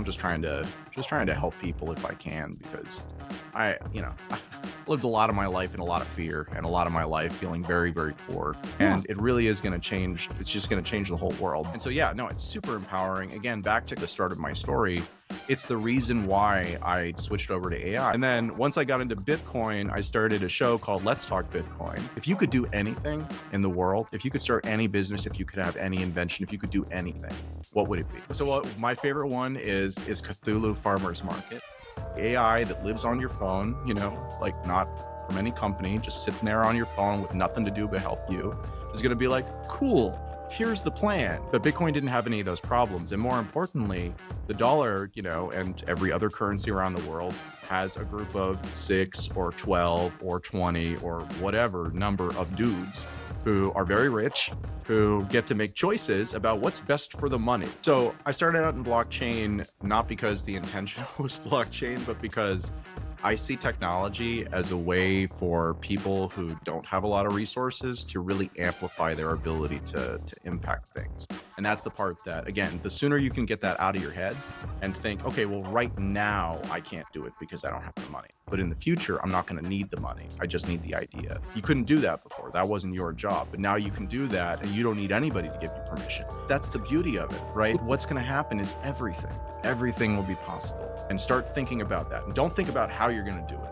just trying to help people if I can, because I lived a lot of my life in a lot of fear and a lot of my life feeling very, very poor. Yeah. And it really is going to change. It's just going to change the whole world. And so, yeah, no, it's super empowering. Again, back to the start of my story, it's the reason why I switched over to AI. And then once I got into Bitcoin, I started a show called Let's Talk Bitcoin. If you could do anything in the world, if you could start any business, if you could have any invention, if you could do anything, what would it be? So my favorite one is Cthulhu Farmers Market. AI that lives on your phone, like not from any company, just sitting there on your phone with nothing to do but help you, is going to be like, cool, here's the plan. But Bitcoin didn't have any of those problems. And more importantly, the dollar, and every other currency around the world has a group of 6 or 12 or 20 or whatever number of dudes who are very rich, who get to make choices about what's best for the money. So I started out in blockchain, not because the intention was blockchain, but because I see technology as a way for people who don't have a lot of resources to really amplify their ability to impact things. And that's the part that, again, the sooner you can get that out of your head and think, okay, well, right now I can't do it because I don't have the money. But in the future, I'm not going to need the money. I just need the idea. You couldn't do that before. That wasn't your job. But now you can do that and you don't need anybody to give you permission. That's the beauty of it, right? What's going to happen is everything will be possible. And start thinking about that. And don't think about how you're going to do it.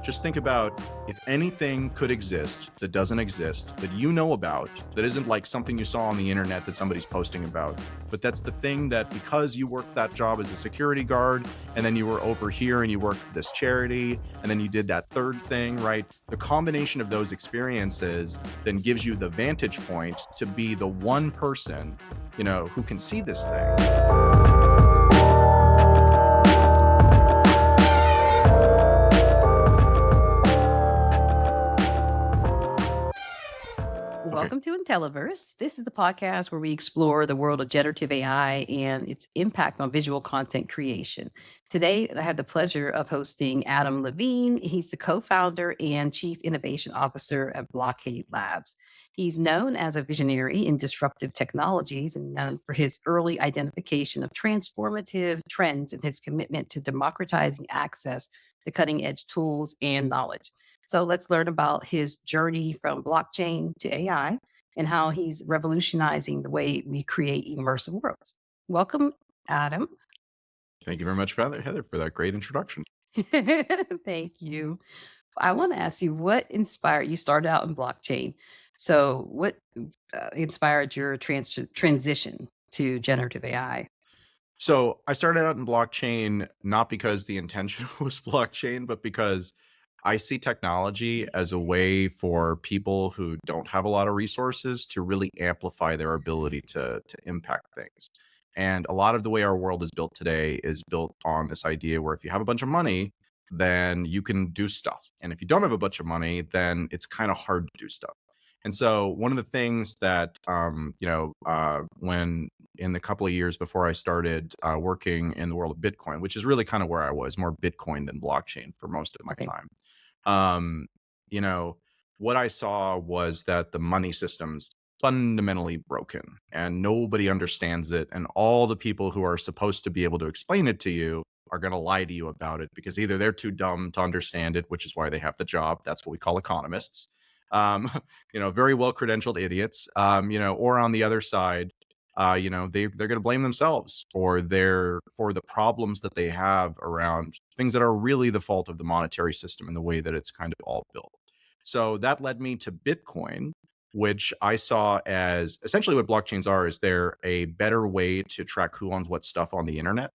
Just think about if anything could exist that doesn't exist, that you know about, that isn't like something you saw on the internet that somebody's posting about, but that's the thing that because you worked that job as a security guard, and then you were over here and you worked for this charity, and then you did that third thing, right? The combination of those experiences then gives you the vantage point to be the one person, who can see this thing. Welcome to Intelliverse. This is the podcast where we explore the world of generative AI and its impact on visual content creation. Today, I have the pleasure of hosting Adam Levine. He's the co-founder and chief innovation officer at Blockade Labs. He's known as a visionary in disruptive technologies and known for his early identification of transformative trends and his commitment to democratizing access to cutting-edge tools and knowledge. So let's learn about his journey from blockchain to AI and how he's revolutionizing the way we create immersive worlds. Welcome, Adam. Thank you very much, Heather, for that great introduction. Thank you. I want to ask you, what inspired you started out in blockchain? So what inspired your transition to generative AI? So I started out in blockchain, not because the intention was blockchain, but because I see technology as a way for people who don't have a lot of resources to really amplify their ability to impact things. And a lot of the way our world is built today is built on this idea where if you have a bunch of money, then you can do stuff. And if you don't have a bunch of money, then it's kind of hard to do stuff. And so one of the things that, when in the couple of years before I started working in the world of Bitcoin, which is really kind of where I was, more Bitcoin than blockchain for most of my Okay. time. What I saw was that the money system's fundamentally broken and nobody understands it. And all the people who are supposed to be able to explain it to you are going to lie to you about it because either they're too dumb to understand it, which is why they have the job. That's what we call economists. Very well credentialed idiots, or on the other side, they're going to blame themselves for the problems that they have around things that are really the fault of the monetary system and the way that it's kind of all built. So that led me to Bitcoin, which I saw as essentially what blockchains are. Is they're a better way to track who owns what stuff on the internet.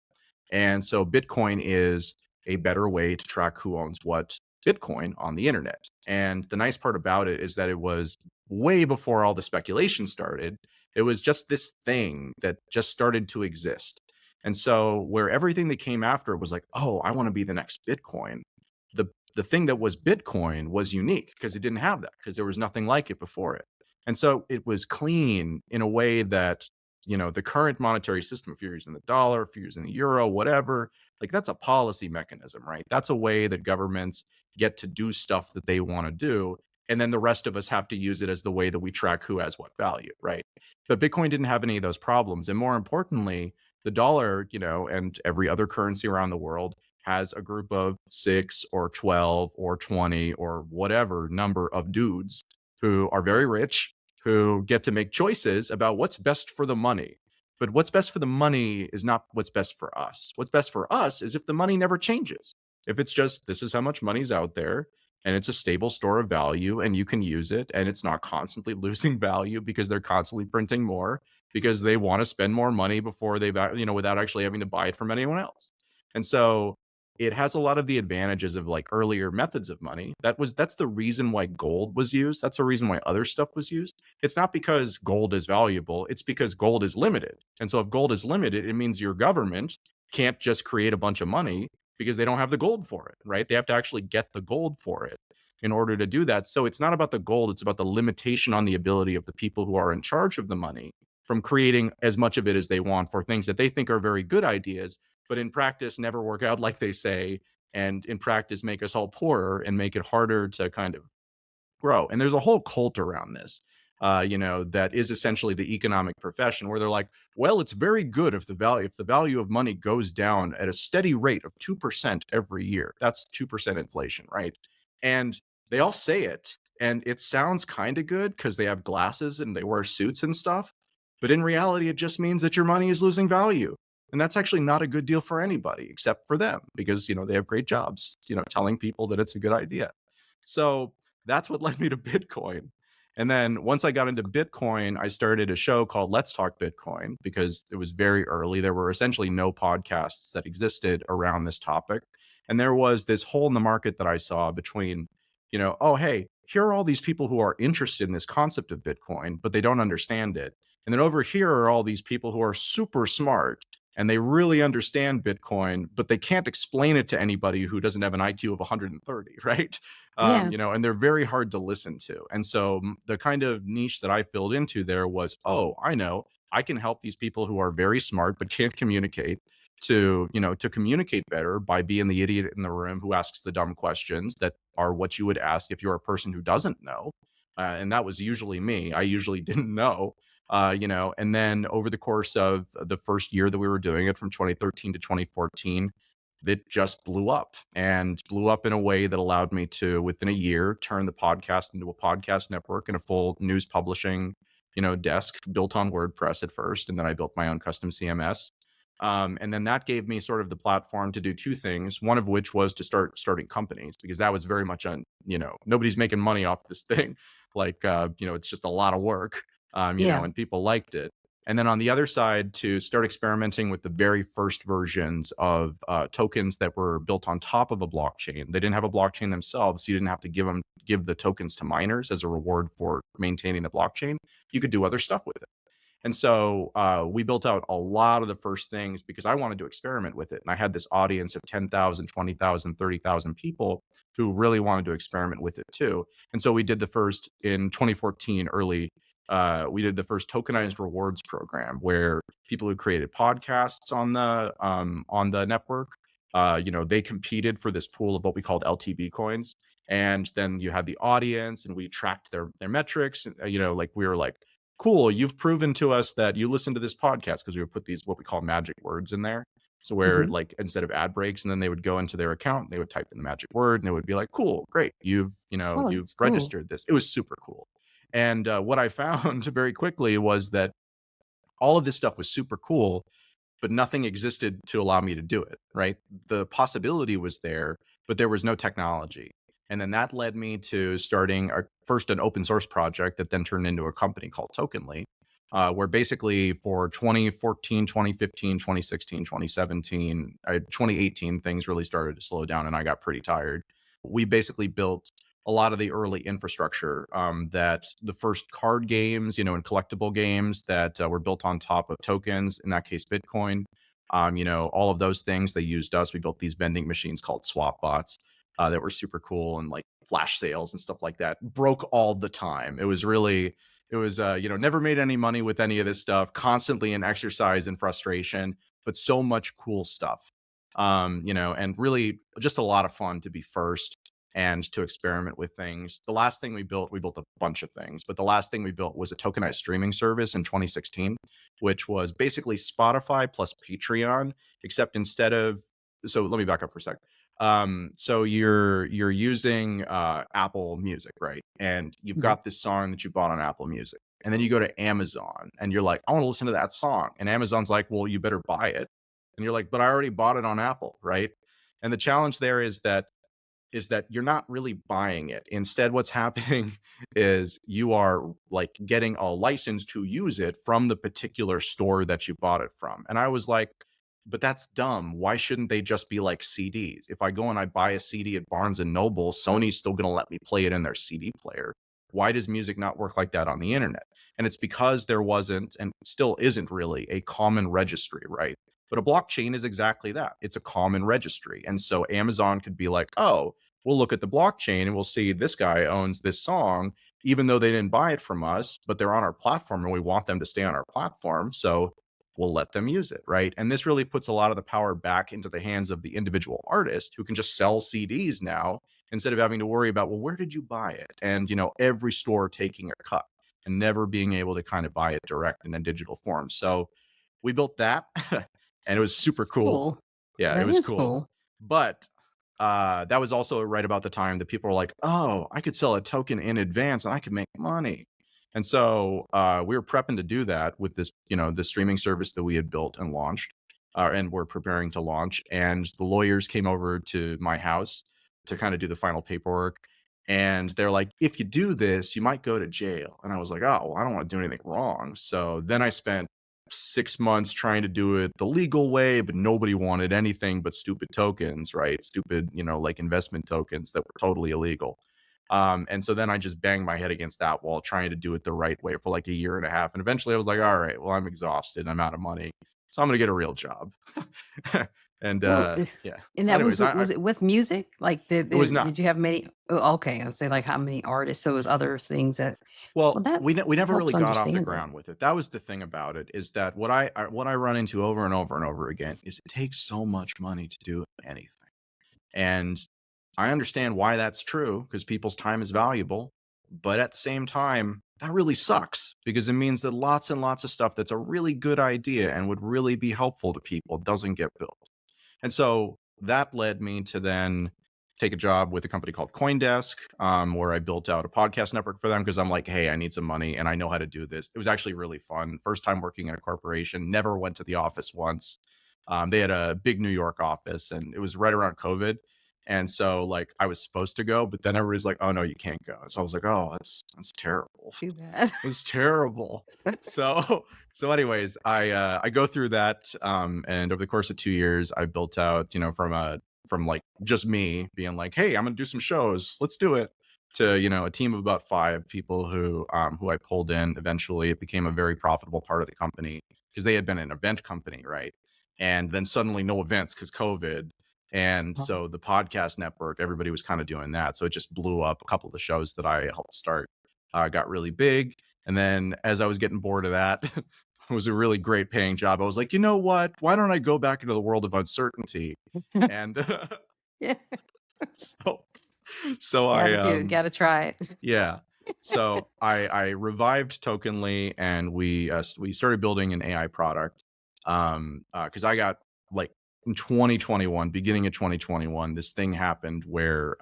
And so Bitcoin is a better way to track who owns what Bitcoin on the internet. And the nice part about it is that it was way before all the speculation started. It was just this thing that just started to exist. And so where everything that came after was like, oh, I want to be the next Bitcoin. The thing that was Bitcoin was unique because it didn't have that, because there was nothing like it before it. And so it was clean in a way that, the current monetary system, if you're using the dollar, if you're using the euro, whatever, like that's a policy mechanism, right? That's a way that governments get to do stuff that they want to do. And then the rest of us have to use it as the way that we track who has what value, right? But Bitcoin didn't have any of those problems. And more importantly, The dollar, and every other currency around the world has a group of 6 or 12 or 20 or whatever number of dudes who are very rich, who get to make choices about what's best for the money. But what's best for the money is not what's best for us. What's best for us is if the money never changes. If it's just this is how much money's out there and it's a stable store of value and you can use it and it's not constantly losing value because they're constantly printing more because they want to spend more money before without actually having to buy it from anyone else. And so it has a lot of the advantages of like earlier methods of money. That's the reason why gold was used. That's the reason why other stuff was used. It's not because gold is valuable, it's because gold is limited. And so if gold is limited, it means your government can't just create a bunch of money because they don't have the gold for it, right? They have to actually get the gold for it in order to do that. So it's not about the gold, it's about the limitation on the ability of the people who are in charge of the money from creating as much of it as they want for things that they think are very good ideas, but in practice never work out like they say, and in practice make us all poorer and make it harder to kind of grow. And there's a whole cult around this, that is essentially the economic profession where they're like, well, it's very good if the value of money goes down at a steady rate of 2% every year. That's 2% inflation, right? And they all say it, and it sounds kind of good because they have glasses and they wear suits and stuff. But in reality, it just means that your money is losing value. And that's actually not a good deal for anybody except for them because, they have great jobs, telling people that it's a good idea. So that's what led me to Bitcoin. And then once I got into Bitcoin, I started a show called Let's Talk Bitcoin because it was very early. There were essentially no podcasts that existed around this topic. And there was this hole in the market that I saw between, oh, hey, here are all these people who are interested in this concept of Bitcoin, but they don't understand it. And then over here are all these people who are super smart and they really understand Bitcoin, but they can't explain it to anybody who doesn't have an IQ of 130, right? Yeah. And they're very hard to listen to. And so the kind of niche that I filled into there was, oh, I know I can help these people who are very smart but can't communicate to communicate better by being the idiot in the room who asks the dumb questions that are what you would ask if you're a person who doesn't know. And that was usually me. I usually didn't know. And then over the course of the first year that we were doing it from 2013 to 2014, it just blew up in a way that allowed me to, within a year, turn the podcast into a podcast network and a full news publishing, desk built on WordPress at first. And then I built my own custom CMS. And then that gave me sort of the platform to do two things, one of which was to starting companies, because that was very much nobody's making money off this thing. Like, it's just a lot of work, Yeah. and people liked it. And then on the other side, to start experimenting with the very first versions of tokens that were built on top of a blockchain. They didn't have a blockchain themselves, so you didn't have to give the tokens to miners as a reward for maintaining the blockchain. You could do other stuff with it. And so we built out a lot of the first things because I wanted to experiment with it. And I had this audience of 10,000, 20,000, 30,000 people who really wanted to experiment with it too. And so we did the first in 2014 early. We did the first tokenized rewards program where people who created podcasts on the network, they competed for this pool of what we called LTB coins. And then you had the audience and we tracked their metrics. Like we were like, cool, you've proven to us that you listen to this podcast, because we would put these what we call magic words in there. So where Mhm. like instead of ad breaks, and then they would go into their account, they would type in the magic word and it would be like, cool, great, Oh, you've that's cool. registered this. It was super cool. And what I found very quickly was that all of this stuff was super cool, but nothing existed to allow me to do it, right? The possibility was there, but there was no technology. And then that led me to starting first an open source project that then turned into a company called Tokenly, where basically for 2014, 2015, 2016, 2017, 2018, things really started to slow down and I got pretty tired. We basically built a lot of the early infrastructure, that the first card games, and collectible games that were built on top of tokens, in that case, Bitcoin. All of those things, they used us. We built these vending machines called swap bots that were super cool, and like flash sales and stuff like that. Broke all the time. Never made any money with any of this stuff, constantly in exercise and frustration, but so much cool stuff. And really just a lot of fun to be first. and to experiment with things. The last thing we built a bunch of things, but the last thing we built was a tokenized streaming service in 2016, which was basically Spotify plus Patreon, except instead of, so let me back up for a second. So you're using Apple Music, right? And you've Mhm. got this song that you bought on Apple Music. And then you go to Amazon and you're like, I want to listen to that song. And Amazon's like, well, you better buy it. And you're like, but I already bought it on Apple, right? And the challenge there is that you're not really buying it. Instead, what's happening is you are like getting a license to use it from the particular store that you bought it from. And I was like, but that's dumb. Why shouldn't they just be like CDs? If I go and I buy a CD at Barnes and Noble, Sony's still going to let me play it in their CD player. Why does music not work like that on the internet? And it's because there wasn't and still isn't really a common registry, right? But a blockchain is exactly that. It's a common registry. And so Amazon could be like, oh, we'll look at the blockchain and we'll see this guy owns this song, even though they didn't buy it from us, but they're on our platform and we want them to stay on our platform. So we'll let them use it. Right. And this really puts a lot of the power back into the hands of the individual artist who can just sell CDs now instead of having to worry about, well, where did you buy it? And, every store taking a cut and never being able to kind of buy it direct in a digital form. So we built that and it was super cool. Cool. Yeah, it That was is cool. cool. But that was also right about the time that people were like, oh, I could sell a token in advance and I could make money. And so we were prepping to do that with this, the streaming service that we had built and launched, and we're preparing to launch. And the lawyers came over to my house to kind of do the final paperwork. And they're like, if you do this, you might go to jail. And I was like, oh, well, I don't want to do anything wrong. So then I spent 6 months trying to do it the legal way, but nobody wanted anything but stupid tokens, right? Stupid, like investment tokens that were totally illegal. And so then I just banged my head against that wall trying to do it the right way for like a year and a half. And eventually I was like, all right, well, I'm exhausted. I'm out of money. So I'm going to get a real job. And Well, yeah. and that Anyways, was it with music? Like, it was not. did you have many? Oh, okay, I would say like how many artists? So it was other things that. Well, Well, that we never really helps got off the understand it. ground with it. That was the thing about it is that what I run into over and over and over again is it takes so much money to do anything. And I understand why that's true because people's time is valuable, but at the same time, that really sucks because it means that lots and lots of stuff that's a really good idea and would really be helpful to people doesn't get built. And so that led me to then take a job with a company called CoinDesk, where I built out a podcast network for them because I'm like, hey, I need some money and I know how to do this. It was actually really fun. First time working in a corporation, never went to the office once. They had a big New York office and it was right around COVID. And so like I was supposed to go, but then everybody's like, oh no, you can't go. So I was like, oh, that's terrible. Too bad. It was terrible. So anyways, I go through that, and over the course of 2 years, I built out, from like just me being like, hey, I'm gonna do some shows, let's do it, to a team of about 5 people who I pulled in. Eventually, it became a very profitable part of the company because they had been an event company, right? And then suddenly no events because COVID. And Uh-huh. so the podcast network, everybody was kind of doing that. So it just blew up. A couple of the shows that I helped start got really big. And then as I was getting bored of that, it was a really great paying job. I was like, you know what? Why don't I go back into the world of uncertainty? And Yeah, so so I gotta do it. Gotta try it. yeah. So I revived Tokenly and we started building an AI product. Because I got like in 2021, beginning of 2021, this thing happened where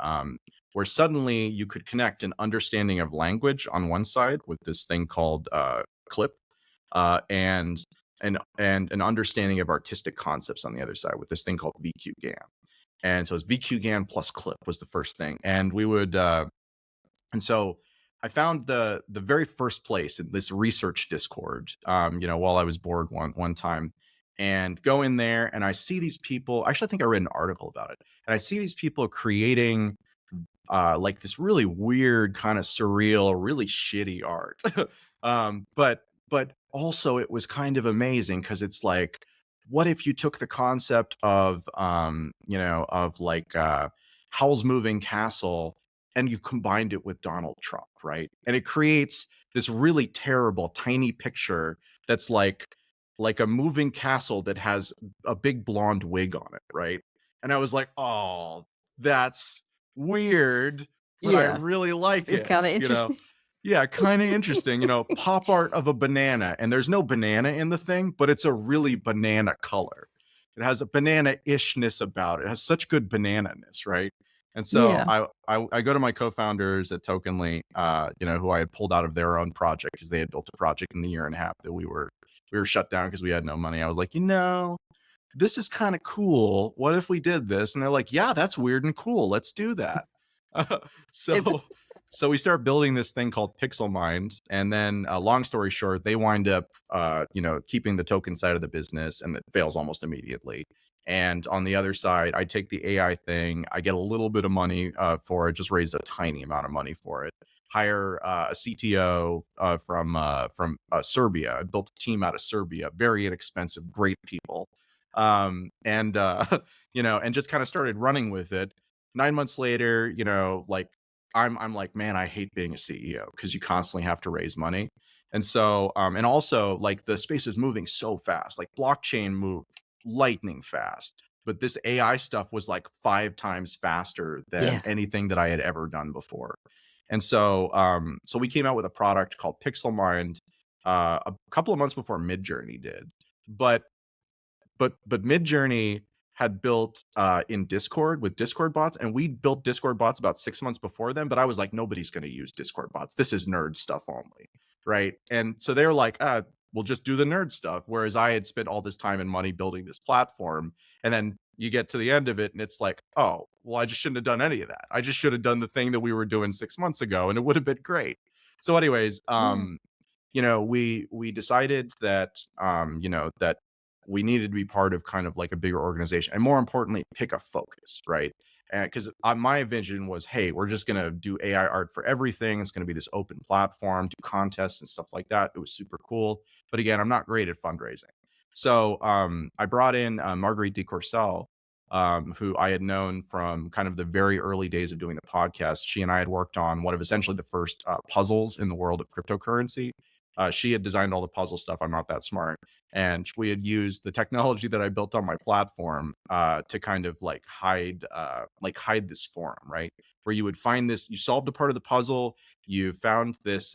suddenly you could connect an understanding of language on one side with this thing called Clip, and an understanding of artistic concepts on the other side with this thing called VQGAN. And so it's VQGAN plus Clip was the first thing, and we would and so I found the very first place in this research Discord, while I was bored one time, and go in there and I see these people. Actually, I think I read an article about it, and I see these people creating like this really weird, kind of surreal, really shitty art. But also it was kind of amazing because it's like, what if you took the concept of of like Howl's Moving Castle and you combined it with Donald Trump, right? And it creates this really terrible tiny picture that's like a moving castle that has a big blonde wig on it, right? And I was like, oh, that's weird, but I Yeah. really like It's it, kind of you know? interesting. Yeah, kind of interesting, pop art of a banana, and there's no banana in the thing, but it's a really banana color. It has a banana-ishness about it. It has such good banana-ness, right? And so Yeah. I go to my co-founders at Tokenly, who I had pulled out of their own project because they had built a project in the year and a half that we were shut down because we had no money. I was like, this is kind of cool. What if we did this? And they're like, yeah, that's weird and cool. Let's do that. It- so so we start building this thing called Pixel Mind, and then long story short, they wind up keeping the token side of the business, and it fails almost immediately. And on the other side, I take the AI thing, I get a little bit of money for it, just raised a tiny amount of money for it, hire a CTO from Serbia. I built a team out of Serbia, very inexpensive, great people, and and just kind of started running with it. 9 months later, like I'm like, man, I hate being a CEO because you constantly have to raise money. And so, and also like the space is moving so fast, like blockchain moved lightning fast, but this AI stuff was like 5 times faster than yeah. anything that I had ever done before. And so, so we came out with a product called Pixel Mind a couple of months before Midjourney did. But but Midjourney had built in Discord with Discord bots, and we built Discord bots about 6 months before them. But I was like, nobody's going to use Discord bots. This is nerd stuff only, right? And so they were like, we'll just do the nerd stuff. Whereas I had spent all this time and money building this platform, and then you get to the end of it, and it's like, oh, well, I just shouldn't have done any of that. I just should have done the thing that we were doing 6 months ago, and it would have been great. So, anyways, Yeah. we decided that that we needed to be part of kind of like a bigger organization, and more importantly, pick a focus, right? And because my vision was, hey, we're just gonna do AI art for everything. It's gonna be this open platform, do contests and stuff like that. It was super cool, but again, I'm not great at fundraising. So I brought in Marguerite de Courcelles, who I had known from kind of the very early days of doing the podcast. She and I had worked on one of essentially the first puzzles in the world of cryptocurrency. She had designed all the puzzle stuff. I'm not that smart. And we had used the technology that I built on my platform to kind of hide this forum, right? Where you would find this, you solved a part of the puzzle, you found this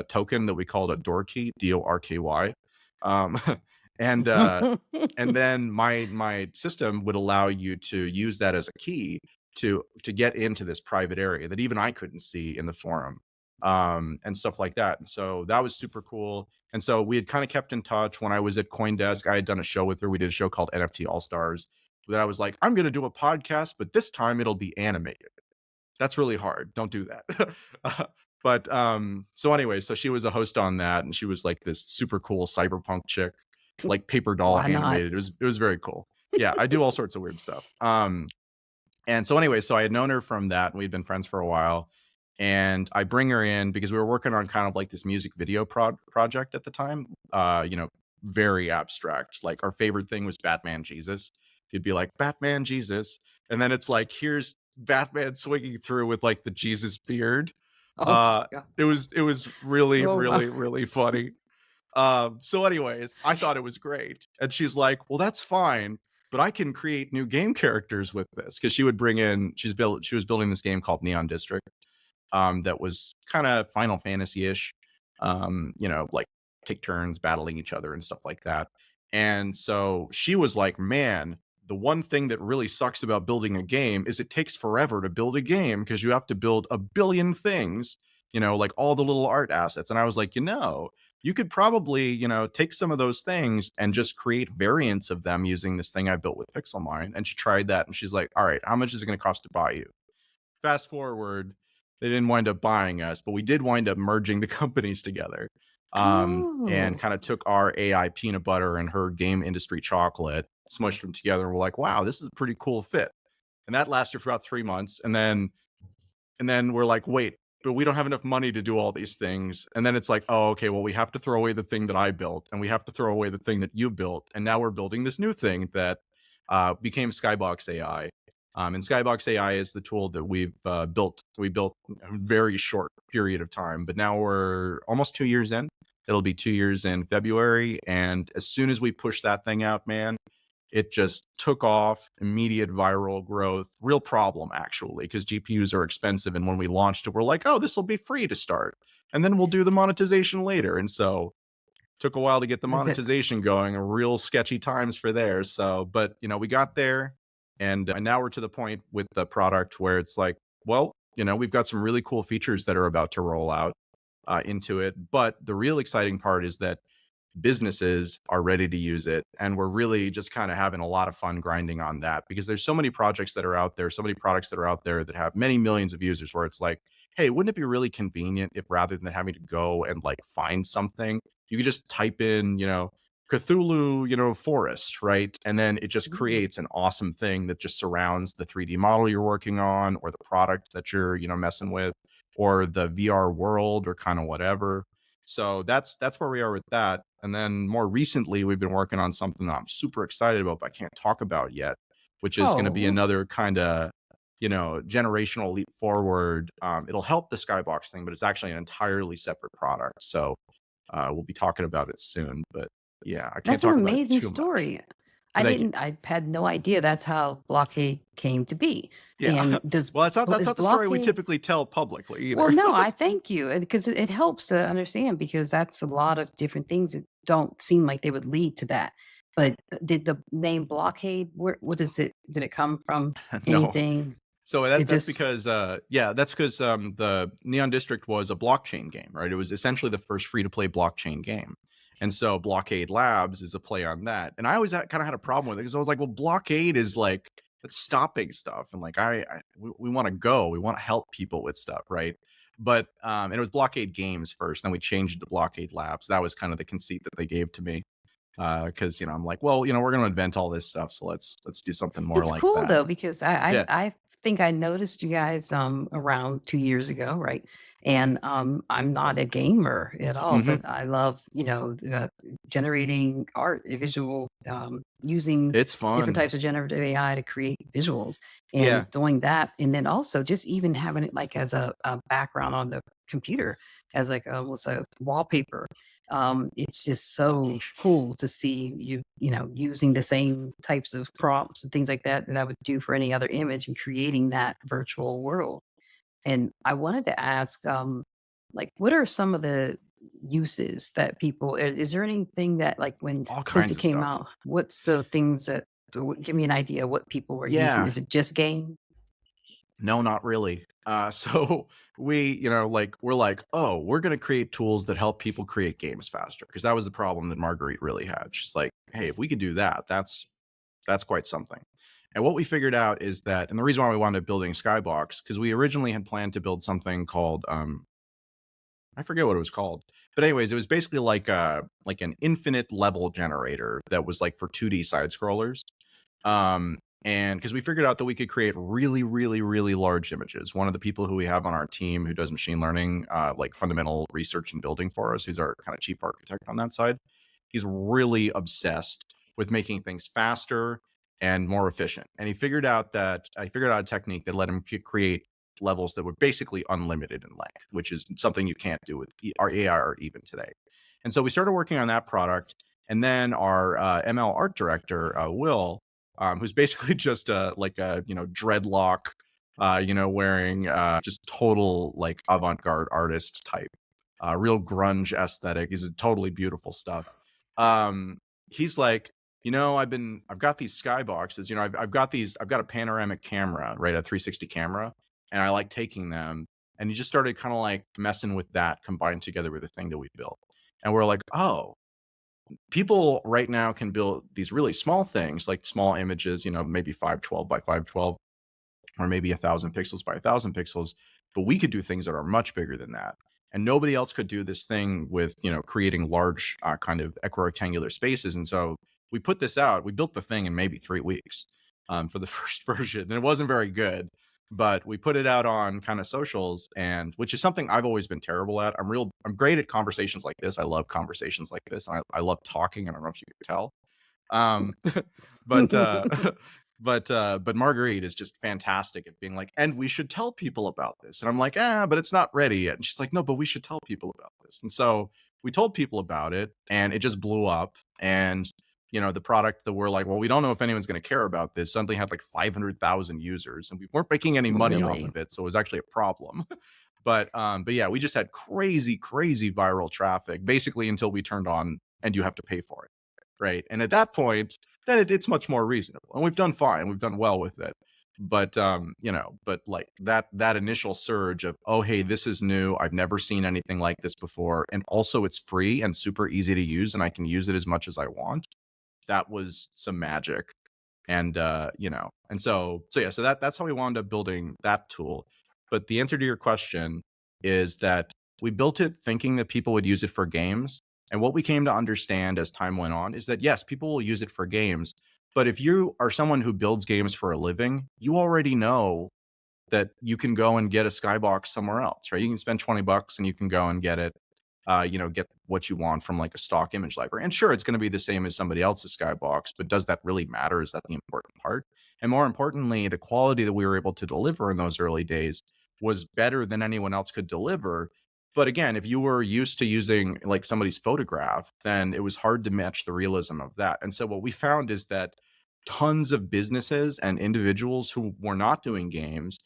token that we called a door key, DORKY. Um, and and then my system would allow you to use that as a key to get into this private area that even I couldn't see in the forum, and stuff like that. And so that was super cool. And so we had kind of kept in touch. When I was at CoinDesk, I had done a show with her. We did a show called NFT All Stars. That I was like, I'm going to do a podcast, but this time it'll be animated. That's really hard. Don't do that. But so anyway, so she was a host on that, and she was like this super cool cyberpunk chick, like paper doll Why not? animated. It was very cool. Yeah, I do all sorts of weird stuff. And so anyway, so I had known her from that, and we'd been friends for a while. And I bring her in because we were working on kind of like this music video project at the time. Very abstract. Like our favorite thing was Batman Jesus. He'd be like Batman Jesus, and then it's like here's Batman swinging through with like the Jesus beard. Oh, God. It was really Oh, my. really really funny. So anyways, I thought it was great. And she's like, well, that's fine, but I can create new game characters with this. Cause she would bring in, she was building this game called Neon District, that was kind of Final Fantasy-ish, like take turns battling each other and stuff like that. And so she was like, man, the one thing that really sucks about building a game is it takes forever to build a game because you have to build a billion things, like all the little art assets. And I was like, you could probably, take some of those things and just create variants of them using this thing I built with Pixelmine. And she tried that, and she's like, all right, how much is it going to cost to buy you? Fast forward, they didn't wind up buying us, but we did wind up merging the companies together, and Oh. kind of took our AI peanut butter and her game industry chocolate, smushed them together, and we're like, wow, this is a pretty cool fit. And that lasted for about 3 months. And then we're like, wait, but we don't have enough money to do all these things. And then it's like, oh, okay, well, we have to throw away the thing that I built, and we have to throw away the thing that you built. And now we're building this new thing that became Skybox AI. And Skybox AI is the tool that we've built. We built a very short period of time, but now we're almost 2 years in. It'll be 2 years in February. And as soon as we push that thing out, man, it just took off, immediate viral growth, real problem actually, because GPUs are expensive. And when we launched it, we're like, oh, this will be free to start. And then we'll do the monetization later. And so took a while to get the That's it. monetization going, real sketchy times for there. So, but we got there, and now we're to the point with the product where it's like, well, we've got some really cool features that are about to roll out into it. But the real exciting part is that businesses are ready to use it, and we're really just kind of having a lot of fun grinding on that, because there's so many projects that are out there, so many products that are out there that have many millions of users, where it's like, hey, wouldn't it be really convenient if, rather than having to go and like find something, you could just type in Cthulhu forest, right? And then it just Mm. creates an awesome thing that just surrounds the 3D model you're working on, or the product that you're messing with, or the VR world, or kind of whatever. So that's where we are with that. And then more recently, we've been working on something that I'm super excited about, but I can't talk about yet, which is going to be Oh, another kind of generational leap forward. It'll help the Skybox thing, but it's actually an entirely separate product. So we'll be talking about it soon. But yeah, I can't that's an talk about it amazing too much. story. I Thank you. didn't I had no idea that's how Blockade came to be. Yeah. And does Well, that's is not the story we Blockade typically tell publicly well, either. no, I thank you, because it helps to understand, because that's a lot of different things that don't seem like they would lead to that. But did the name Blockade, where what is it? Did it come from No. anything? So It that's just because that's because the Neon District was a blockchain game, right? It was essentially the first free to play blockchain game. And so Blockade Labs is a play on that. And I always kind of had a problem with it, because I was like, well, Blockade is like, it's stopping stuff. And like, we want to go, we want to help people with stuff, right? But and it was Blockade Games first, then we changed it to Blockade Labs. That was kind of the conceit that they gave to me. Because I'm like, well, we're going to invent all this stuff, so let's do something more it's like cool that. though, because I Yeah. I I think I noticed you guys, around 2 years ago, right? And, I'm not a gamer at all, Hmm. but I love, generating art, visual, using It's different fun. types of generative AI to create visuals, and Yeah. doing that, and then also just even having it, like, as a background on the computer, as, like, almost a wallpaper. It's just so cool to see using the same types of prompts and things like that that I would do for any other image, and creating that virtual world. And I wanted to ask, like, what are some of the uses that people, is there anything that, like, when, All since kinds it of came stuff. out, what's the things that, give me an idea what people were using? Yeah. Is it just game? No, not really. So we, like, we're like, oh, we're going to create tools that help people create games faster, because that was the problem that Marguerite really had. She's like, hey, if we could do that, that's quite something. And what we figured out is that, and the reason why we wound up building Skybox, because we originally had planned to build something called I forget what it was called. But anyways, it was basically like an infinite level generator that was like for 2D side scrollers. And because we figured out that we could create really, really, really large images. One of the people who we have on our team who does machine learning, like fundamental research and building for us, he's our kind of chief architect on that side. He's really obsessed with making things faster and more efficient. And I figured out a technique that let him create levels that were basically unlimited in length, which is something you can't do with our AI art even today. And so we started working on that product. And then our ML art director, Will, who's basically just like a dreadlock, wearing just total like avant-garde artist type, real grunge aesthetic. Is totally beautiful stuff. Um, he's like, I've got these skyboxes. I've got a panoramic camera, right, a 360 camera, and I like taking them. And he just started kind of like messing with that, combined together with the thing that we built. And we're like, oh, people right now can build these really small things, like small images, maybe 512 by 512, or maybe 1,000 pixels by 1,000 pixels. But we could do things that are much bigger than that. And nobody else could do this thing with, creating large kind of equirectangular spaces. And so we put this out. We built the thing in maybe 3 weeks for the first version. And it wasn't very good, but we put it out on kind of socials, and which is something I've always been terrible at. I'm great at conversations like this. I love conversations like this. I love talking. I don't know if you could tell. Um, but but Marguerite is just fantastic at being like, and we should tell people about this. And I'm like, but it's not ready yet. And she's like, no, but we should tell people about this. And so we told people about it, and it just blew up. And the product that we're like, well, we don't know if anyone's going to care about this, suddenly had like 500,000 users, and we weren't making any money off Really? of it, so it was actually a problem. But yeah, we just had crazy, crazy viral traffic basically until we turned on and you have to pay for it, right? And at that point, then it's much more reasonable, and we've done fine, we've done well with it. But like that initial surge of, oh hey, this is new, I've never seen anything like this before, and also it's free and super easy to use, and I can use it as much as I want. That was some magic. And yeah, so that's how we wound up building that tool. But the answer to your question is that we built it thinking that people would use it for games. And what we came to understand as time went on is that yes, people will use it for games. But if you are someone who builds games for a living, you already know that you can go and get a skybox somewhere else, right? You can spend 20 bucks and you can go and get it, get what you want from like a stock image library. And sure, it's going to be the same as somebody else's skybox, but does that really matter? Is that the important part? And more importantly, the quality that we were able to deliver in those early days was better than anyone else could deliver. But again, if you were used to using like somebody's photograph, then it was hard to match the realism of that. And so what we found is that tons of businesses and individuals who were not doing games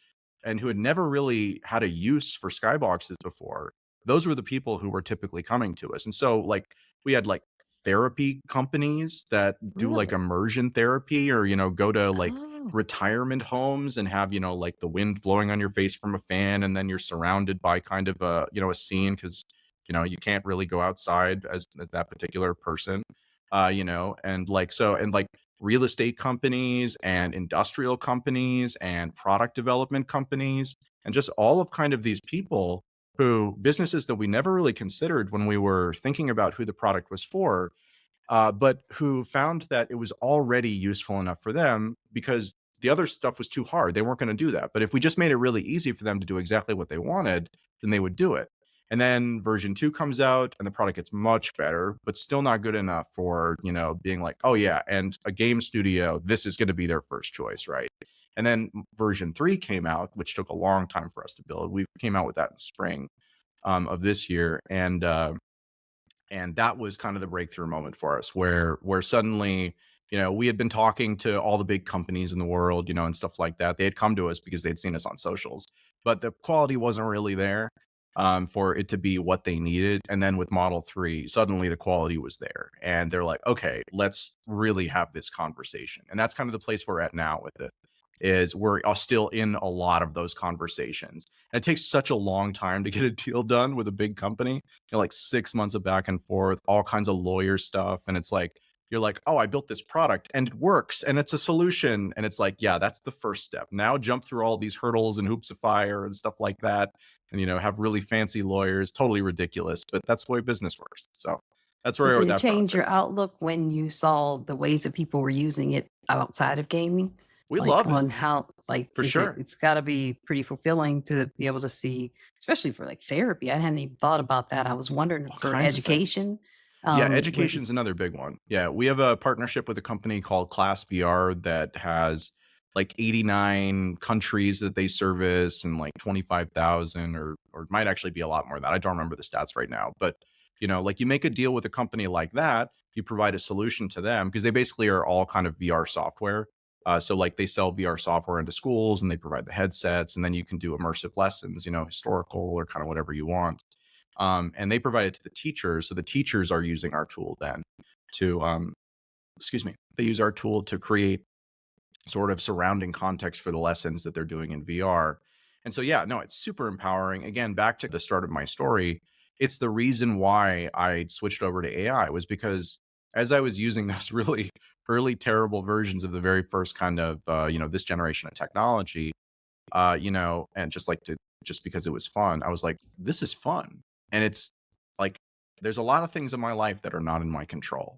and who had never really had a use for skyboxes before, those were the people who were typically coming to us. And so like we had like therapy companies that do like Really? immersion therapy, or go to like Oh, retirement homes and have like the wind blowing on your face from a fan, and then you're surrounded by kind of a scene, because you can't really go outside as that particular person, and like real estate companies and industrial companies and product development companies, and just all of kind of these people, who businesses that we never really considered when we were thinking about who the product was for, but who found that it was already useful enough for them because the other stuff was too hard. They weren't going to do that. But if we just made it really easy for them to do exactly what they wanted, then they would do it. And then version 2 comes out and the product gets much better, but still not good enough for, being like, oh yeah, and a game studio, this is going to be their first choice, right? And then version 3 came out, which took a long time for us to build. We came out with that in spring of this year. And that was kind of the breakthrough moment for us, where suddenly, we had been talking to all the big companies in the world, and stuff like that. They had come to us because they'd seen us on socials, but the quality wasn't really there, for it to be what they needed. And then with Model 3, suddenly the quality was there, and they're like, okay, let's really have this conversation. And that's kind of the place we're at now with it, is we're still in a lot of those conversations. And it takes such a long time to get a deal done with a big company, like 6 months of back and forth, all kinds of lawyer stuff. And it's like, you're like, oh, I built this product and it works and it's a solution. And it's like, yeah, that's the first step. Now jump through all these hurdles and hoops of fire and stuff like that. And, have really fancy lawyers, totally ridiculous, but that's the way business works. So that's where so we are with did it that change project. your outlook when you saw the ways that people were using it outside of gaming? We Like love it on how, like, for sure. it's got to be pretty fulfilling to be able to see, especially for like therapy. I hadn't even thought about that. I was wondering All for kinds of things. education. Yeah, Where, education's another big one. Yeah, we have a partnership with a company called Class VR that has like 89 countries that they service, and like 25,000, or it might actually be a lot more than that. I don't remember the stats right now, but like you make a deal with a company like that, you provide a solution to them because they basically are all kind of VR software. So like they sell VR software into schools and they provide the headsets, and then you can do immersive lessons, historical or kind of whatever you want. And they provide it to the teachers. So the teachers are using our tool then to, excuse me, they use our tool to create sort of surrounding context for the lessons that they're doing in VR. And so, yeah, no, it's super empowering. Again, back to the start of my story, it's the reason why I switched over to AI, was because as I was using those really early terrible versions of the very first kind of, this generation of technology, and just because it was fun, I was like, this is fun. And it's like, there's a lot of things in my life that are not in my control,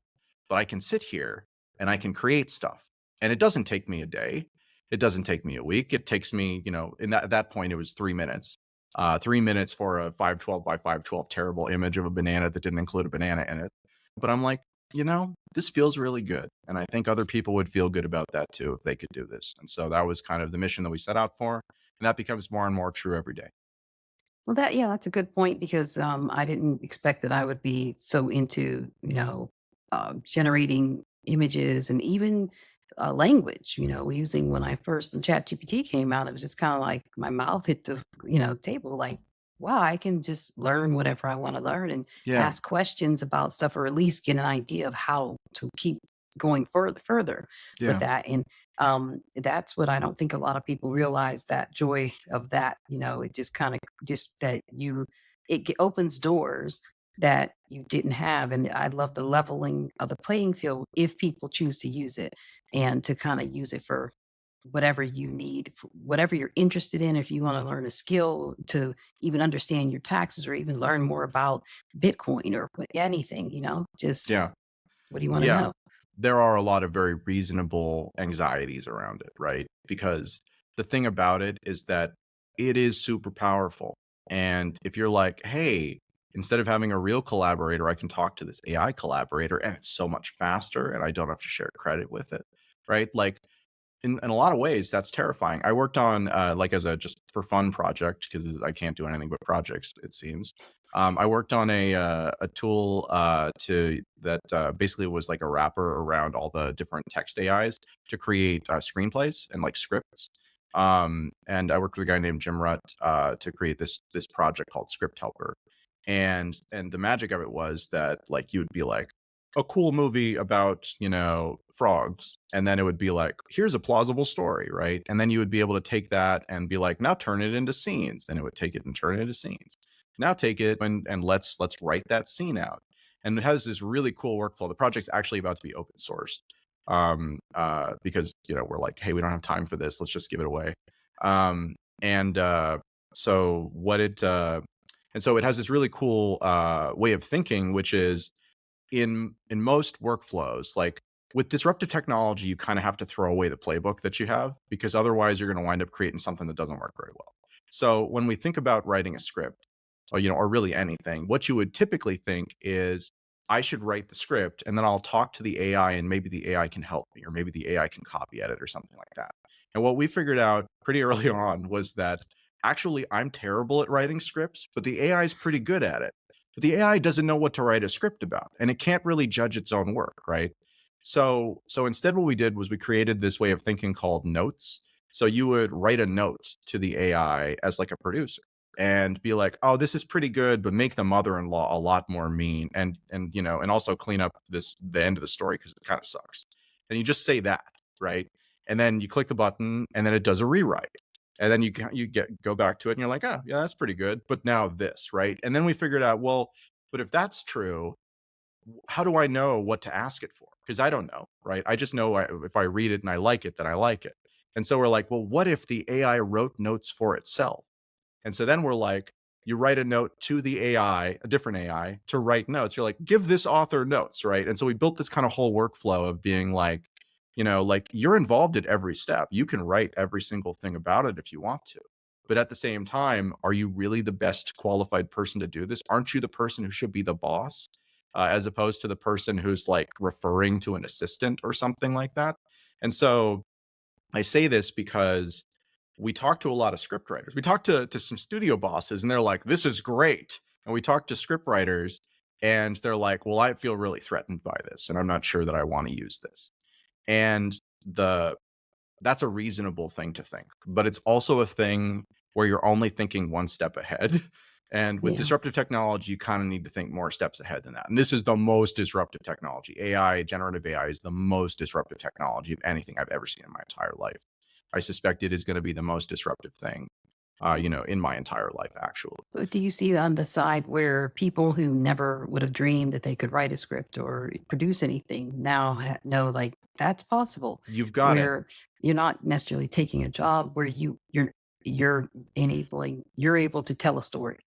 but I can sit here and I can create stuff. And it doesn't take me a day. It doesn't take me a week. It takes me, in at that point, it was 3 minutes. 3 minutes for a 512 by 512 terrible image of a banana that didn't include a banana in it. But I'm like, this feels really good. And I think other people would feel good about that too if they could do this. And so that was kind of the mission that we set out for. And that becomes more and more true every day. well, that, yeah, that's a good point because I didn't expect that I would be so into, generating images, and even language. Using when I first when ChatGPT came out, it was just kind of like my mouth hit the table. Like, wow, I can just learn whatever I want to learn and Yeah. ask questions about stuff, or at least get an idea of how to keep going further with Yeah. that. And that's what I don't think a lot of people realize, that joy of that. It just kind of just that you opens doors that you didn't have. And I love the leveling of the playing field if people choose to use it, and to kind of use it for whatever you need, whatever you're interested in. If you want to learn a skill to even understand your taxes, or even learn more about Bitcoin, or anything, just Yeah. what do you want to Yeah. know? There are a lot of very reasonable anxieties around it, right? Because the thing about it is that it is super powerful. And if you're like, hey, instead of having a real collaborator, I can talk to this AI collaborator and it's so much faster and I don't have to share credit with it, right? Like, in a lot of ways, that's terrifying. I worked on, like, as a just for fun project, because I can't do anything but projects, it seems. I worked on a tool to that basically was like a wrapper around all the different text AIs to create screenplays and like scripts. And I worked with a guy named Jim Rutt to create this project called Script Helper. And the magic of it was that, like, you would be like, a cool movie about, frogs. And then it would be like, here's a plausible story, right? And then you would be able to take that and be like, now turn it into scenes. And it would take it and turn it into scenes. Now take it and let's write that scene out. And it has this really cool workflow. The project's actually about to be open sourced. Because we're like, hey, we don't have time for this. Let's just give it away. And so what it and so it has this really cool way of thinking, which is in most workflows, like with disruptive technology, you kind of have to throw away the playbook that you have, because otherwise you're going to wind up creating something that doesn't work very well. So when we think about writing a script, or really anything, what you would typically think is, I should write the script and then I'll talk to the AI and maybe the AI can help me, or maybe the AI can copy edit or something like that. And what we figured out pretty early on was that actually I'm terrible at writing scripts, but the AI is pretty good at it. But the AI doesn't know what to write a script about, and it can't really judge its own work, right? So instead, what we did was we created this way of thinking called notes. So you would write a note to the AI as like a producer and be like, "Oh, this is pretty good, but make the mother-in-law a lot more mean, and also clean up the end of the story because it kind of sucks." And you just say that, right? And then you click the button, and then it does a rewrite. And then go back to it and you're like, oh, yeah, that's pretty good. But now this, right? And then we figured out, well, but if that's true, how do I know what to ask it for? Because I don't know, right? I just know if I read it and I like it, then I like it. And so we're like, well, what if the AI wrote notes for itself? And so then we're like, you write a note to the AI, a different AI, to write notes. You're like, give this author notes, right? And so we built this kind of whole workflow of being like, like, you're involved at every step. You can write every single thing about it if you want to. But at the same time, are you really the best qualified person to do this? Aren't you the person who should be the boss, as opposed to the person who's like referring to an assistant or something like that? And so I say this because we talk to a lot of script writers. We talk to some studio bosses and they're like, this is great. And we talk to script writers and they're like, well, I feel really threatened by this and I'm not sure that I want to use this. And the that's a reasonable thing to think, but it's also a thing where you're only thinking one step ahead. And with Yeah. disruptive technology, you kind of need to think more steps ahead than that. And this is the most disruptive technology. AI, generative AI, is the most disruptive technology of anything I've ever seen in my entire life. I suspect it is going to be the most disruptive thing, in my entire life, actually. But do you see on the side where people who never would have dreamed that they could write a script or produce anything now know, like, that's possible, You've got it. where you're not necessarily taking a job, where you're able to tell a story.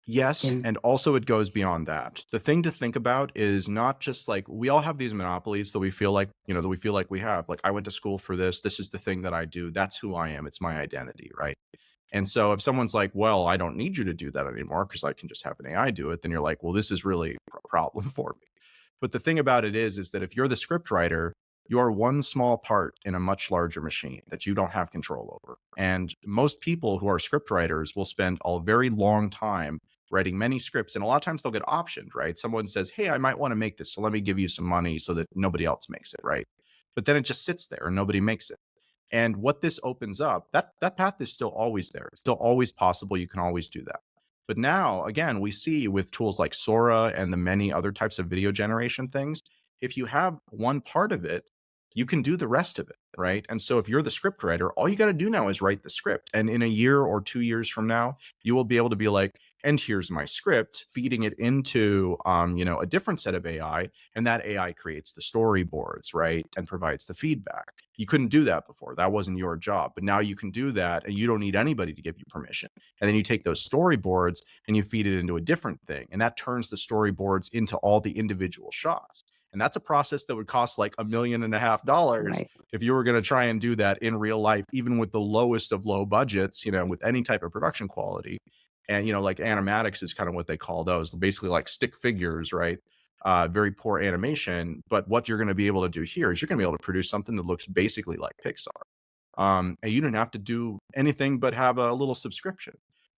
Yes, And and also it goes beyond that. The thing to think about is not just like, we all have these monopolies that we feel like we have. Like, I went to school for this. This is the thing that I do. That's who I am. It's my identity, right? And so if someone's like, well, I don't need you to do that anymore because I can just have an AI do it, then you're like, well, this is really a problem for me. But the thing about it is that if you're the script writer, you are one small part in a much larger machine that you don't have control over. And most people who are script writers will spend a very long time writing many scripts. And a lot of times they'll get optioned, right? Someone says, hey, I might want to make this. So let me give you some money so that nobody else makes it, right? But then it just sits there and nobody makes it. And what this opens up, that path is still always there. It's still always possible. You can always do that. But now, again, we see with tools like Sora and the many other types of video generation things, if you have one part of it, you can do the rest of it, right? And so if you're the script writer, all you got to do now is write the script. And in a year or 2 years from now, you will be able to be like, and here's my script, feeding it into a different set of AI, and that AI creates the storyboards, right? And provides the feedback. You couldn't do that before. That wasn't your job. But now you can do that, and you don't need anybody to give you permission. And then you take those storyboards and you feed it into a different thing. And that turns the storyboards into all the individual shots. And that's a process that would cost like $1.5 million Right. if you were going to try and do that in real life, even with the lowest of low budgets, with any type of production quality. And, like animatics is kind of what they call those, basically like stick figures, right? Very poor animation. But what you're going to be able to do here is you're going to be able to produce something that looks basically like Pixar. And you don't have to do anything but have a little subscription,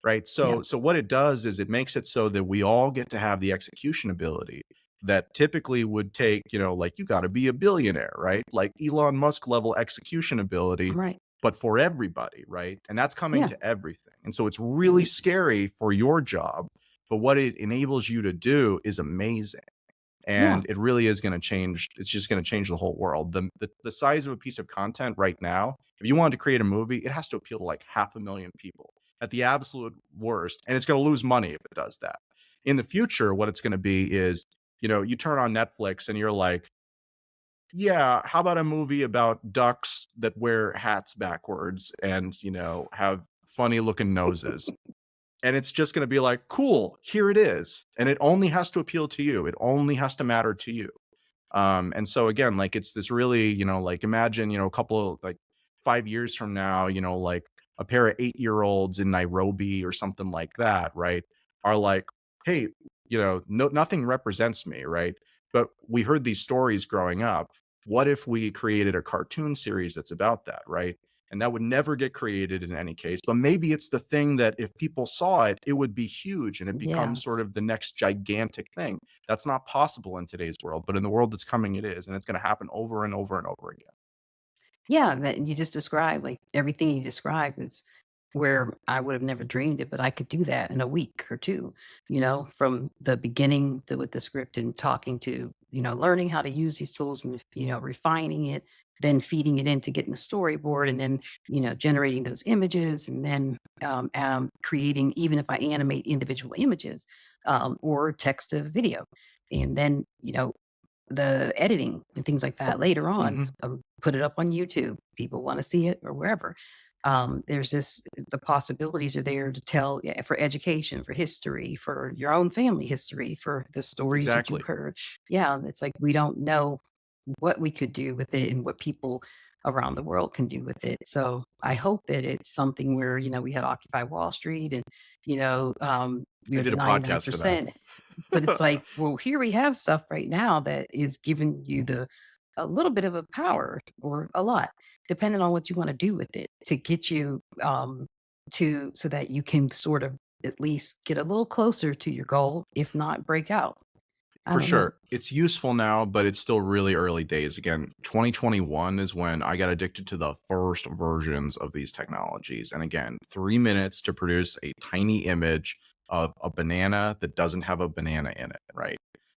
right? Yeah. So what it does is it makes it so that we all get to have the execution ability that typically would take, like you got to be a billionaire, right? Like Elon Musk level execution ability, Right. but for everybody, right? And that's coming Yeah. to everything. And so it's really Mhm. scary for your job, but what it enables you to do is amazing. Yeah. And it really is going to change. It's just going to change the whole world. The size of a piece of content right now, if you wanted to create a movie, it has to appeal to like 500,000 people at the absolute worst. And it's going to lose money if it does that. In the future, what it's going to be is, you turn on Netflix and you're like, yeah, how about a movie about ducks that wear hats backwards and, have funny looking noses? And it's just going to be like, cool, here it is. And it only has to appeal to you. It only has to matter to you. And so again, like it's this really, like imagine, a couple of like 5 years from now, like a pair of 8-year-olds in Nairobi or something like that, right? Are like, hey, no, nothing represents me, right? But we heard these stories growing up. What if we created a cartoon series that's about that, right? And that would never get created in any case. But maybe it's the thing that if people saw it, it would be huge and it becomes sort Yes. of the next gigantic thing. That's not possible in today's world, but in the world that's coming, it is. And it's going to happen over and over and over again. Yeah, that you just described, like, everything you described is where I would have never dreamed it, but I could do that in a week or 2, from the beginning to with the script and talking to, learning how to use these tools and, refining it, then feeding it into getting a storyboard and then, generating those images and then, creating, even if I animate individual images, or text to video. And then, the editing and things like that later on, Hmm. put it up on YouTube. People want to see it or wherever. There's this, the possibilities are there to tell, yeah, for education, for history, for your own family history, for the stories that you Exactly. heard. Yeah, it's like we don't know what we could do with it and what people around the world can do with it. So I hope that it's something where, we had Occupy Wall Street and, I we're did the a podcast for that. 99%. But it's like, well, here we have stuff right now that is giving you the a little bit of a power or a lot, depending on what you want to do with it to get you to so that you can sort of at least get a little closer to your goal, if not break out. I For don't know. sure. It's useful now, but it's still really early days. Again, 2021 is when I got addicted to the first versions of these technologies. And again, 3 minutes to produce a tiny image of a banana that doesn't have a banana in it, right?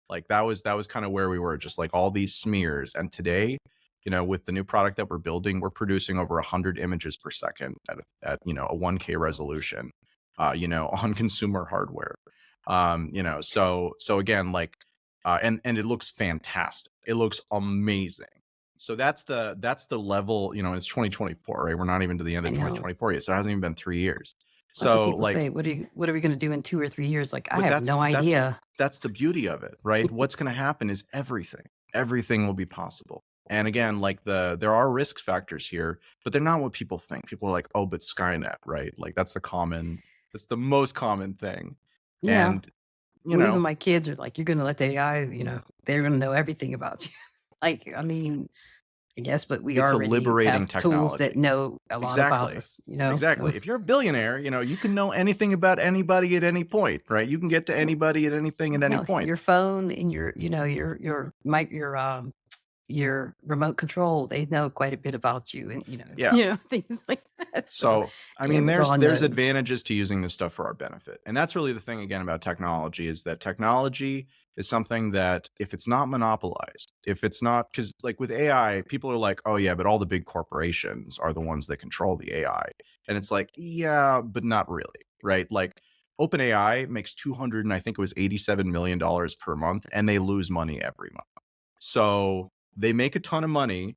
Like that was kind of where we were, just like all these smears. And today, with the new product that we're building, we're producing over 100 images per second at a 1K resolution, on consumer hardware. So again, like and it looks fantastic. It looks amazing. So that's the level. It's 2024, right? We're not even to the end I of know. 2024 yet, so it hasn't even been 3 years. That's what So people like, say. What are we gonna do in 2 or 3 years? Like, I but have that's no that's idea. that's the beauty of it, right? What's going to happen is everything will be possible. And again, like there are risk factors here, but they're not what people think. People are like, oh, but Skynet, right? Like that's the most common thing. Yeah. And you Well, even know, my kids are like, "You're gonna let the AI, they're gonna know everything about you." Like, I mean, I guess, but we It's a already liberating have tools that technology. know a lot about Exactly. us, you know? So, Exactly. If you're a billionaire, you can know anything about anybody at any point, right? You can get to anybody at anything at any hell, point. your phone and your remote control, they know quite a bit about you and, Yeah. things like that. So, So, I mean, there's Amazon there's knows. advantages to using this stuff for our benefit. And that's really the thing again about technology is that technology is something that if it's not monopolized, if it's not cuz like with AI, people are like, "Oh yeah, but all the big corporations are the ones that control the AI." And it's like, "Yeah, but not really." Right? Like OpenAI makes 200 and I think it was $87 million per month and they lose money every month. So, they make a ton of money,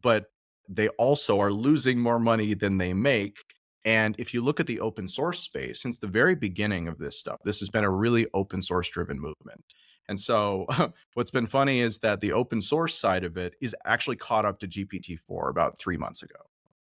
but they also are losing more money than they make. And if you look at the open source space, since the very beginning of this stuff, this has been a really open source driven movement. And so what's been funny is that the open source side of it is actually caught up to GPT-4 about 3 months ago.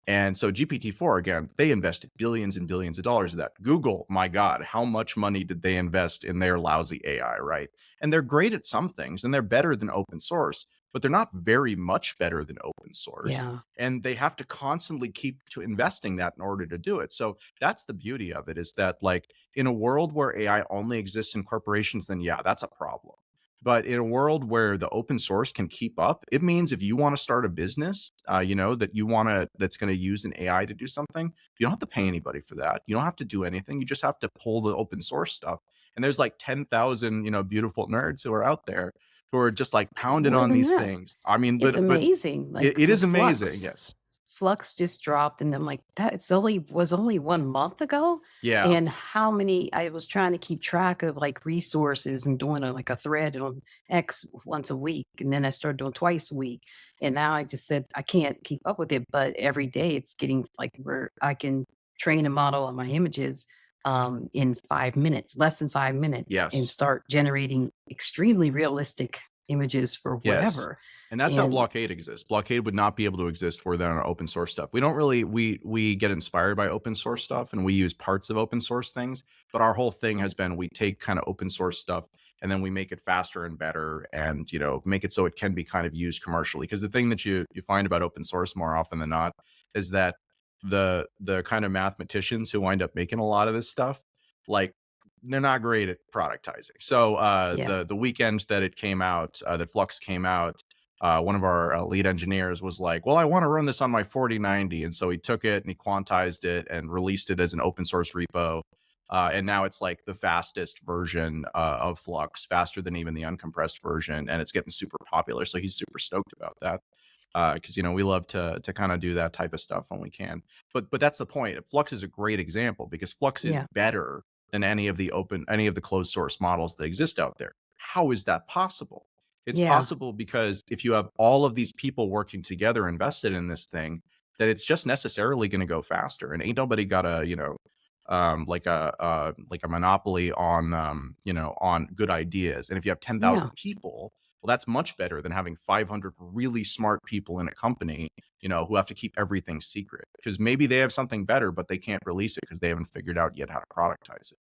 And so GPT-4, again, they invested billions and billions of dollars in that. Google, my God, how much money did they invest in their lousy AI, right? And they're great at some things and they're better than open source, but they're not very much better than open source. Yeah. And they have to constantly keep to investing that in order to do it. So that's the beauty of it is that like in a world where AI only exists in corporations, then yeah, that's a problem. But in a world where the open source can keep up, it means if you want to start a business, that you want to that's going to use an AI to do something, you don't have to pay anybody for that. You don't have to do anything. You just have to pull the open source stuff. And there's like 10,000, beautiful nerds who are out there who are just like pounding More on than these that, things. I mean, it's but amazing. Like it with is amazing. Flux. Yes. Flux just dropped, and I'm like, that it's only was only 1 month ago. Yeah. And how many I was trying to keep track of like resources and doing like a thread on X once a week. And then I started doing twice a week. And now I just said I can't keep up with it. But every day it's getting like where I can train a model on my images in 5 minutes, less than 5 minutes, and Yes. start generating extremely realistic images for Yes. whatever. And that's how And Blockade exists. Blockade would not be able to exist were there not open source stuff. We don't really we get inspired by open source stuff and we use parts of open source things, but our whole thing has been we take kind of open source stuff and then we make it faster and better and make it so it can be kind of used commercially. Because the thing that you find about open source more often than not is that the kind of mathematicians who wind up making a lot of this stuff, like they're not great at productizing. So the yes, weekend that it came out, that Flux came out, one of our lead engineers was like, "Well, I want to run this on my 4090," and so he took it and he quantized it and released it as an open source repo. And now it's like the fastest version of Flux, faster than even the uncompressed version, and it's getting super popular. So he's super stoked about that because we love to kind of do that type of stuff when we can. But that's the point. Flux is a great example because Flux is yeah, better than any of the closed source models that exist out there. How is that possible? It's yeah, possible because if you have all of these people working together invested in this thing, that it's just necessarily going to go faster. And ain't nobody got a, like a monopoly on on good ideas. And if you have yeah. 10,000 people, well, that's much better than having 500 really smart people in a company, who have to keep everything secret because maybe they have something better, but they can't release it because they haven't figured out yet how to productize it.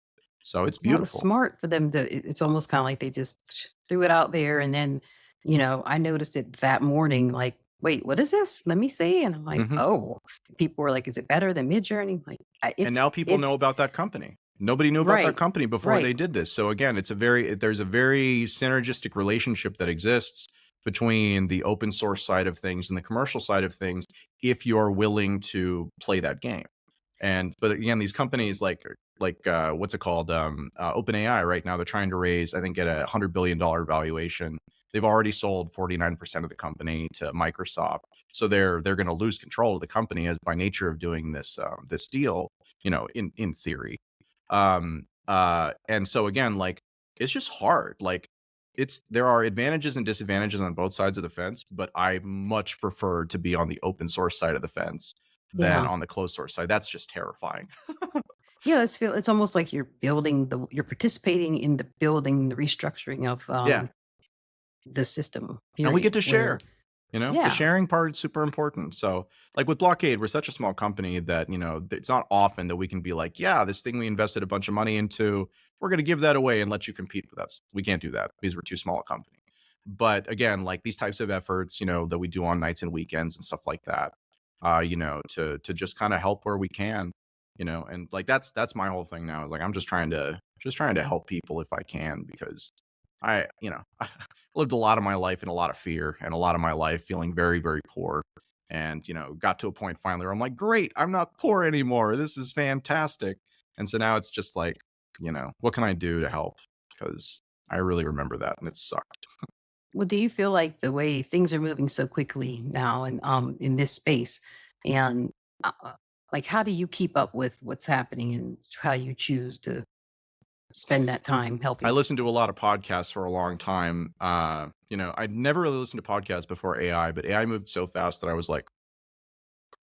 So it's Well, it's beautiful. smart for them to it's almost kinda like they just threw it out there, and then, I noticed it that morning, like, "Wait, what is this? Let me see," and I'm like, Mhm. "Oh." People were like, "Is it better than Midjourney?" Like, I And now people know it's about that company. Nobody knew about that right, company before right. they did this. So again, there's a very synergistic relationship that exists between the open source side of things and the commercial side of things if you're willing to play that game. And but again, these companies like what's it called? OpenAI right now, they're trying to raise, I think, at $100 billion valuation. They've already sold 49% of the company to Microsoft. So they're going to lose control of the company as by nature of doing this deal, in theory. And so again, like it's just hard. Like there are advantages and disadvantages on both sides of the fence, but I much prefer to be on the open source side of the fence than Yeah. on the closed source side. That's just terrifying. Yeah, it's almost like you're participating in the building, the restructuring of, Yeah. the system, And we get period, to where share. The yeah, sharing part is super important. So, like with Blockade, we're such a small company that, it's not often that we can be like, yeah, this thing we invested a bunch of money into, we're going to give that away and let you compete with us. We can't do that because we're too small a company. But again, like these types of efforts, that we do on nights and weekends and stuff like that, to just kind of help where we can, and like that's my whole thing now. Is like I'm just trying to help people if I can, because I lived a lot of my life in a lot of fear and a lot of my life feeling very, very poor. And, got to a point finally where I'm like, great, I'm not poor anymore. This is fantastic. And so now it's just like, what can I do to help? Because I really remember that and it sucked. Well, do you feel like the way things are moving so quickly now and in this space, and like how do you keep up with what's happening and how you choose to spend that time I helping? listened to a lot of podcasts for a long time. I'd never really listened to podcasts before AI, but AI moved so fast that I was like,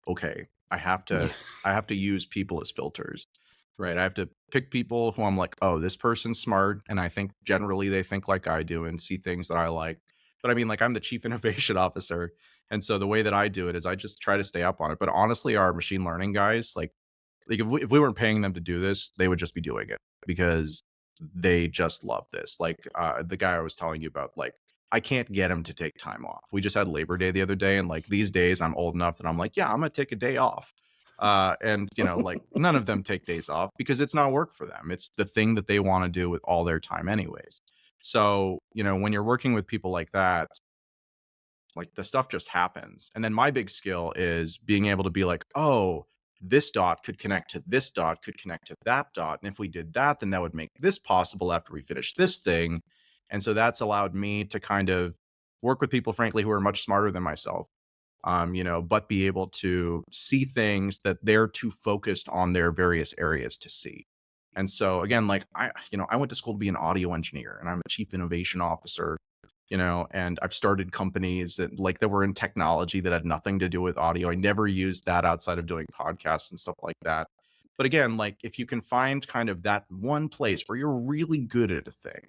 okay, I have Yeah. to I have to use people as filters, right? I have to pick people who I'm like, oh, this person's smart, and I think generally they think like I do and see things that I like. But I mean, like I'm the chief innovation officer, and so the way that I do it is I just try to stay up on it. But honestly, our machine learning guys, like if we weren't paying them to do this, they would just be doing it because they just love this. Like the guy I was telling you about, like I can't get him to take time off. We just had Labor Day the other day, and like these days I'm old enough that I'm like, yeah, I'm gonna take a day off. And like none of them take days off because it's not work for them. It's the thing that they want to do with all their time, anyways. So, when you're working with people like that, like the stuff just happens. And then my big skill is being able to be like, oh, this dot could connect to this dot, could connect to that dot. And if we did that, then that would make this possible after we finish this thing. And so that's allowed me to kind of work with people, frankly, who are much smarter than myself, but be able to see things that they're too focused on their various areas to see. And so again, like I went to school to be an audio engineer and I'm a chief innovation officer, and I've started companies that were in technology that had nothing to do with audio. I never used that outside of doing podcasts and stuff like that. But again, like if you can find kind of that one place where you're really good at a thing,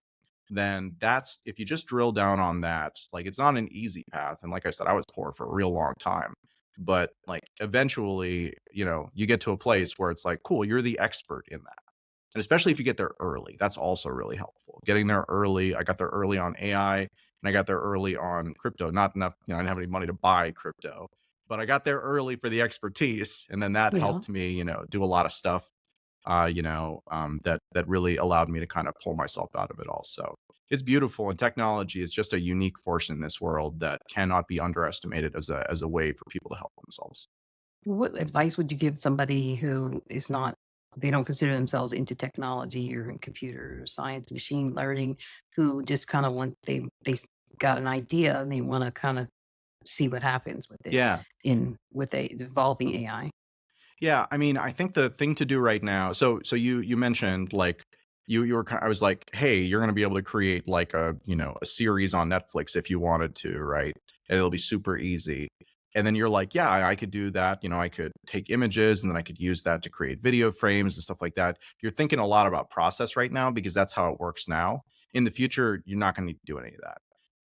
then that's if you just drill down on that, like it's not an easy path. And like I said, I was poor for a real long time. But like eventually, you get to a place where it's like, cool, you're the expert in that. And especially if you get there early, that's also really helpful. Getting there early, I got there early on AI and I got there early on crypto. Not enough, I didn't have any money to buy crypto, but I got there early for the expertise. And then that Yeah. helped me, do a lot of stuff, that really allowed me to kind of pull myself out of it all. So it's beautiful. And technology is just a unique force in this world that cannot be underestimated as a way for people to help themselves. What advice would you give somebody who is not, they don't consider themselves into technology or in computer science, machine learning, who just kind of want, got an idea and they want to kind of see what happens with it Yeah. in with a evolving AI? Yeah, I mean, I think the thing to do right now. So you mentioned like you were. I was like, hey, you're going to be able to create like a series on Netflix if you wanted to, right? And it'll be super easy. And then you're like, yeah, I could do that. I could take images and then I could use that to create video frames and stuff like that. You're thinking a lot about process right now because that's how it works now. In the future, you're not going to need to do any of that.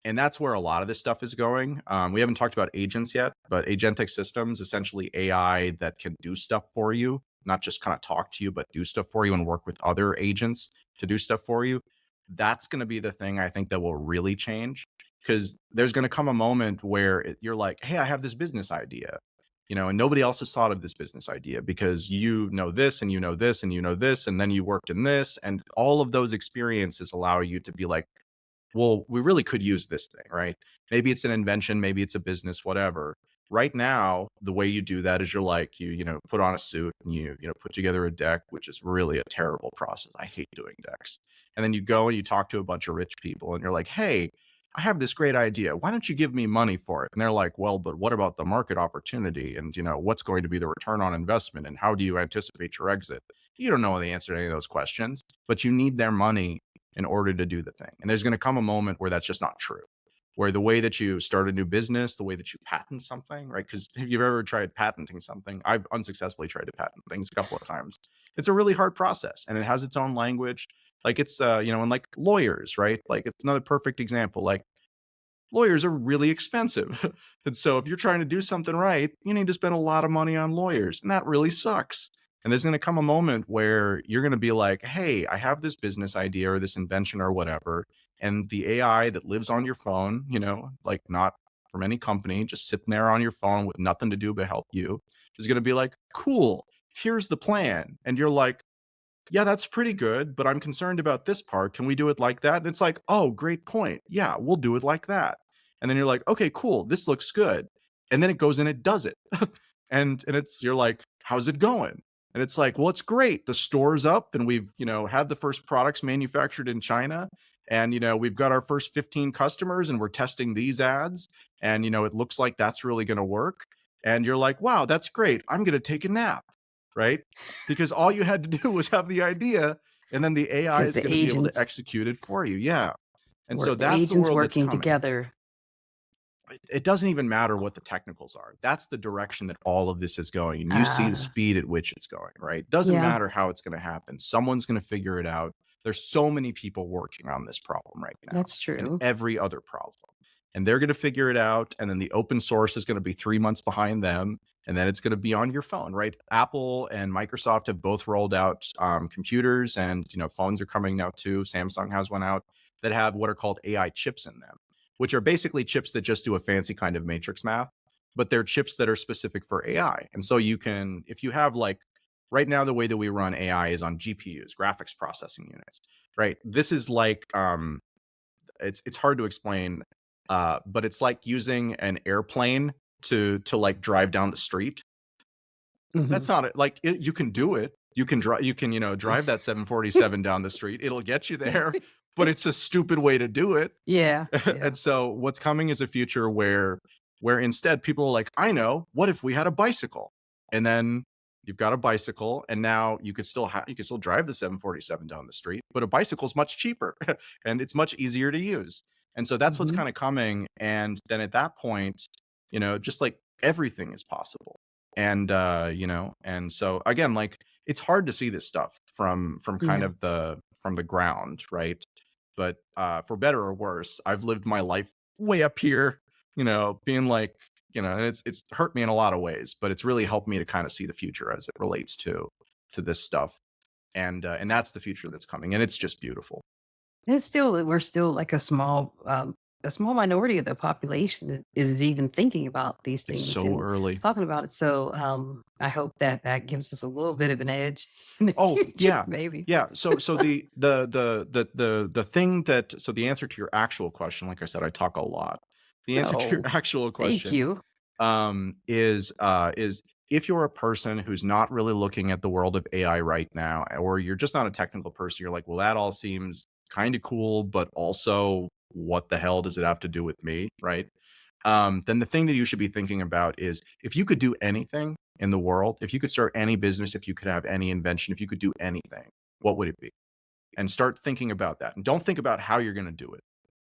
And that's where a lot of this stuff is going. We haven't talked about agents yet, but agentic systems, essentially AI that can do stuff for you, not just kind of talk to you, but do stuff for you and work with other agents to do stuff for you. That's going to be the thing I think that will really change because there's going to come a moment where you're like, hey, I have this business idea, and nobody else has thought of this business idea because you know this and you know this and you know this, and then you worked in this, and all of those experiences allow you to be like, well, we really could use this thing, right? Maybe it's an invention, maybe it's a business, whatever. Right now, the way you do that is you're like, put on a suit and you put together a deck, which is really a terrible process. I hate doing decks. And then you go and you talk to a bunch of rich people and you're like, hey, I have this great idea. Why don't you give me money for it? And they're like, well, but what about the market opportunity? And, what's going to be the return on investment? And how do you anticipate your exit? You don't know the answer to any of those questions, but you need their money in order to do the thing. And there's going to come a moment where that's just not true. Where the way that you start a new business, the way that you patent something, right? Because if you've ever tried patenting something, I've unsuccessfully tried to patent things a couple of times. It's a really hard process and it has its own language. Like it's, and like lawyers, right? Like it's another perfect example. Like lawyers are really expensive. And so if you're trying to do something right, you need to spend a lot of money on lawyers. And that really sucks. And there's going to come a moment where you're going to be like, hey, I have this business idea or this invention or whatever. And the AI that lives on your phone, like not from any company, just sitting there on your phone with nothing to do but help you, is going to be like, cool, here's the plan. And you're like, yeah, that's pretty good, but I'm concerned about this part. Can we do it like that? And it's like, oh, great point. Yeah, we'll do it like that. And then you're like, okay, cool. This looks good. And then it goes and it does it. And it's you're like, how's it going? And it's like, well, it's great. The store's up and we've, had the first products manufactured in China. And we've got our first 15 customers and we're testing these ads. And it looks like that's really going to work. And you're like, wow, that's great. I'm going to take a nap, right? Because all you had to do was have the idea, and then the AI Because is the going to be able to agents execute it for you. Yeah. And so work, the that's the agents world that's working coming. together. It doesn't even matter what the technicals are. That's the direction that all of this is going. And you see the Ah, speed at which it's going, right? Doesn't yeah, matter how it's going to happen. Someone's going to figure it out. There's so many people working on this problem right now that's and true. every other problem. And they're going to figure it out. And then the open source is going to be 3 months behind them. And then it's going to be on your phone, right? Apple and Microsoft have both rolled out computers, and phones are coming now too. Samsung has one out that have what are called AI chips in them, which are basically chips that just do a fancy kind of matrix math, but they're chips that are specific for AI. And so you can, if you have like right now, the way that we run AI is on GPUs, graphics processing units, right? This is like it's hard to explain, but it's like using an airplane to like drive down the street. Hmm. That's not it. Like you can do it. You can drive. You can drive that 747 down the street. It'll get you there, but it's a stupid way to do it. Yeah, And yeah. so what's coming is a future where instead people are like, I know, what if we had a bicycle? And then you've got a bicycle, and now you could still drive the 747 down the street, but a bicycle's much cheaper and it's much easier to use. And so that's what's Hmm. kind of coming. And then at that point, just like everything is possible. And and so again, like it's hard to see this stuff from kind Yeah. of from the ground, right? But for better or worse, I've lived my life way up here, being like, and it's hurt me in a lot of ways, but it's really helped me to kind of see the future as it relates to this stuff. And that's the future that's coming. And it's just beautiful. It's still we're still like a small minority of the population that is even thinking about these It's things so and early. talking about it. So I hope that that gives us a little bit of an edge in the Oh, future, yeah. maybe. Yeah. So the thing that so the answer to your actual question, like I said, I talk a lot. The answer to your Oh, actual thank question you. is if you're a person who's not really looking at the world of AI right now, or you're just not a technical person, you're like, well, that all seems kind of cool, but also what the hell does it have to do with me? Right. Then the thing that you should be thinking about is if you could do anything in the world, if you could start any business, if you could have any invention, if you could do anything, what would it be? And start thinking about that. And don't think about how you're going to do it.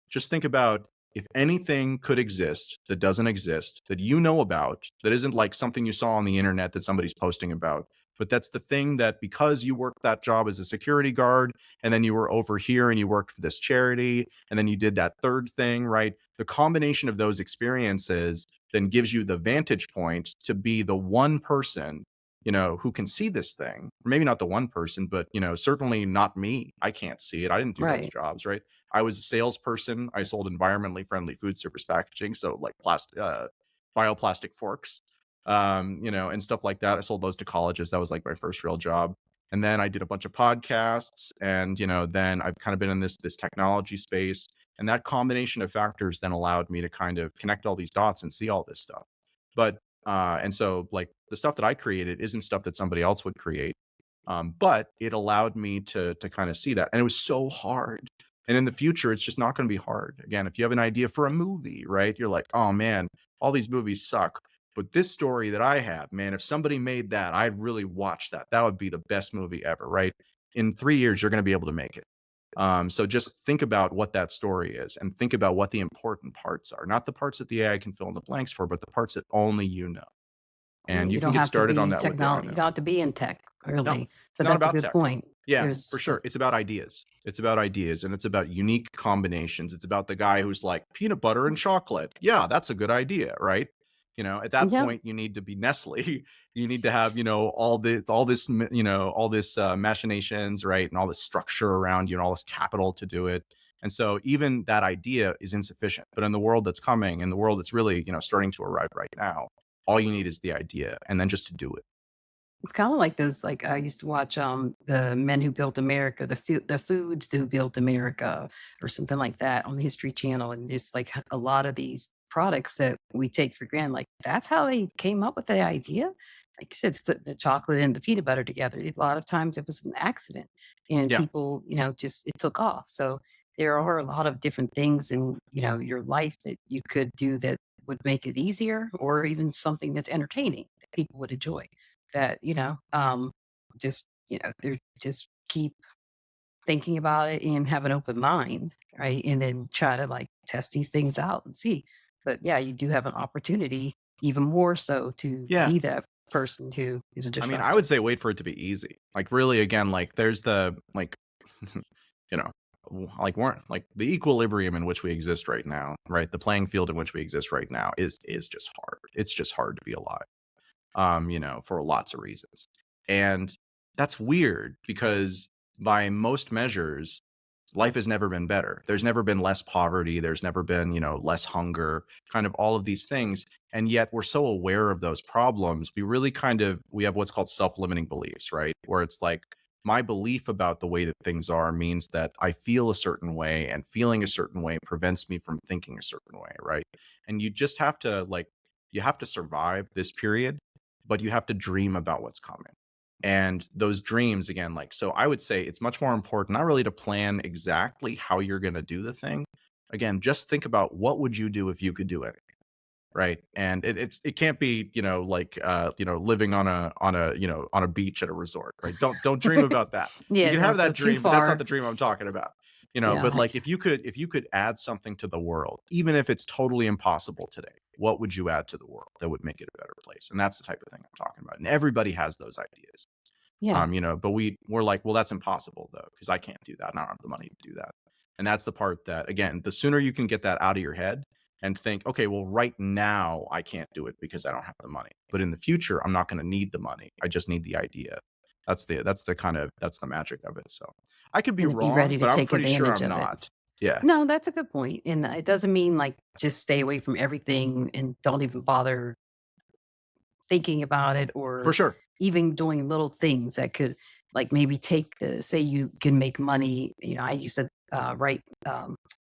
Just think about if anything could exist that doesn't exist, that you know about, that isn't like something you saw on the internet that somebody's posting about, but that's the thing that because you worked that job as a security guard, and then you were over here and you worked for this charity, and then you did that third thing, right? The combination of those experiences then gives you the vantage point to be the one person who can see this thing. Maybe not the one person, but certainly not me. I can't see it. I didn't do those Right. jobs, right? I was a salesperson. I sold environmentally friendly food service packaging, so like bioplastic forks, and stuff like that. I sold those to colleges. That was like my first real job. And then I did a bunch of podcasts, and then I've kind of been in this technology space, and that combination of factors then allowed me to kind of connect all these dots and see all this stuff. But and so like the stuff that I created isn't stuff that somebody else would create. But it allowed me to kind of see that. And it was so hard. And in the future, it's just not going to be hard. Again, if you have an idea for a movie, right? You're like, oh man, all these movies suck. But this story that I have, man, if somebody made that, I'd really watch that. That would be the best movie ever, right? In 3 years, you're going to be able to make it. So just think about what that story is and think about what the important parts are, not the parts that the AI can fill in the blanks for, but the parts that only you know. Yeah, And you you can don't get have to started on be that with AI technology. You now. don't have to be in tech, No, really. it's But not that's a about good tech. point. Yeah, for There's sure. It's about ideas. It's about ideas, and it's about unique combinations. It's about the guy who's like peanut butter and chocolate. Yeah, that's a good idea, right? At that yeah, point, you need to be Nestle. You need to have, all this machinations, right, and all this structure around you, and all this capital to do it. And so even that idea is insufficient. But in the world that's coming, in the world that's really, starting to arrive right now, all you need is the idea and then just to do it. It's kinda like those like, I used to watch, The Men Who Built America, The Foods Who Built America, or something like that on the History Channel, and just, like, a lot of these products that we take for granted, like, that's how they came up with the idea? Like you said, putting the chocolate and the peanut butter together. A lot of times it was an accident, and Yeah. people, just it took off. So, there are a lot of different things in, your life that you could do that would make it easier, or even something that's entertaining that people would enjoy that, they're just keep thinking about it and have an open mind, right? And then try to like test these things out and see. But yeah, you do have an opportunity even more so to Yeah. be that person who is a I mean, I disruptor. would say wait for it to be easy. Like really again, like there's the like you know, like we're like the equilibrium in which we exist right now, right? The playing field in which we exist right now is just hard. It's just hard to be alive. For lots of reasons. And that's weird because by most measures, life has never been better. There's never been less poverty. There's never been, less hunger, kind of all of these things. And yet we're so aware of those problems. We have what's called self-limiting beliefs, right? Where it's like my belief about the way that things are means that I feel a certain way, and feeling a certain way prevents me from thinking a certain way, right? And you just have to you have to survive this period, but you have to dream about what's coming. And those dreams, again, so I would say it's much more important, not really to plan exactly how you're going to do the thing. Again, just think about what would you do if you could do it, right? And it can't be, living on a beach at a resort, right? Don't dream about that. You Yeah, can have don't go that too dream, but that's not far. the dream I'm talking about. Yeah. But like if you could add something to the world, even if it's totally impossible today, what would you add to the world that would make it a better place? And that's the type of thing I'm talking about. And everybody has those ideas. Yeah. But we're like, well, that's impossible though, because I can't do that. And I don't have the money to do that. And that's the part that, again, the sooner you can get that out of your head and think, okay, well, right now I can't do it because I don't have the money. But in the future, I'm not going to need the money. I just need the idea. That's the magic of it. So I could be And to be ready wrong, to but I'm take pretty sure advantage I'm of it. not. Yeah, No, that's a good point. And it doesn't mean like just stay away from everything and don't even bother thinking about it, for or sure. even doing little things that could like maybe take the say you can make money. I used to write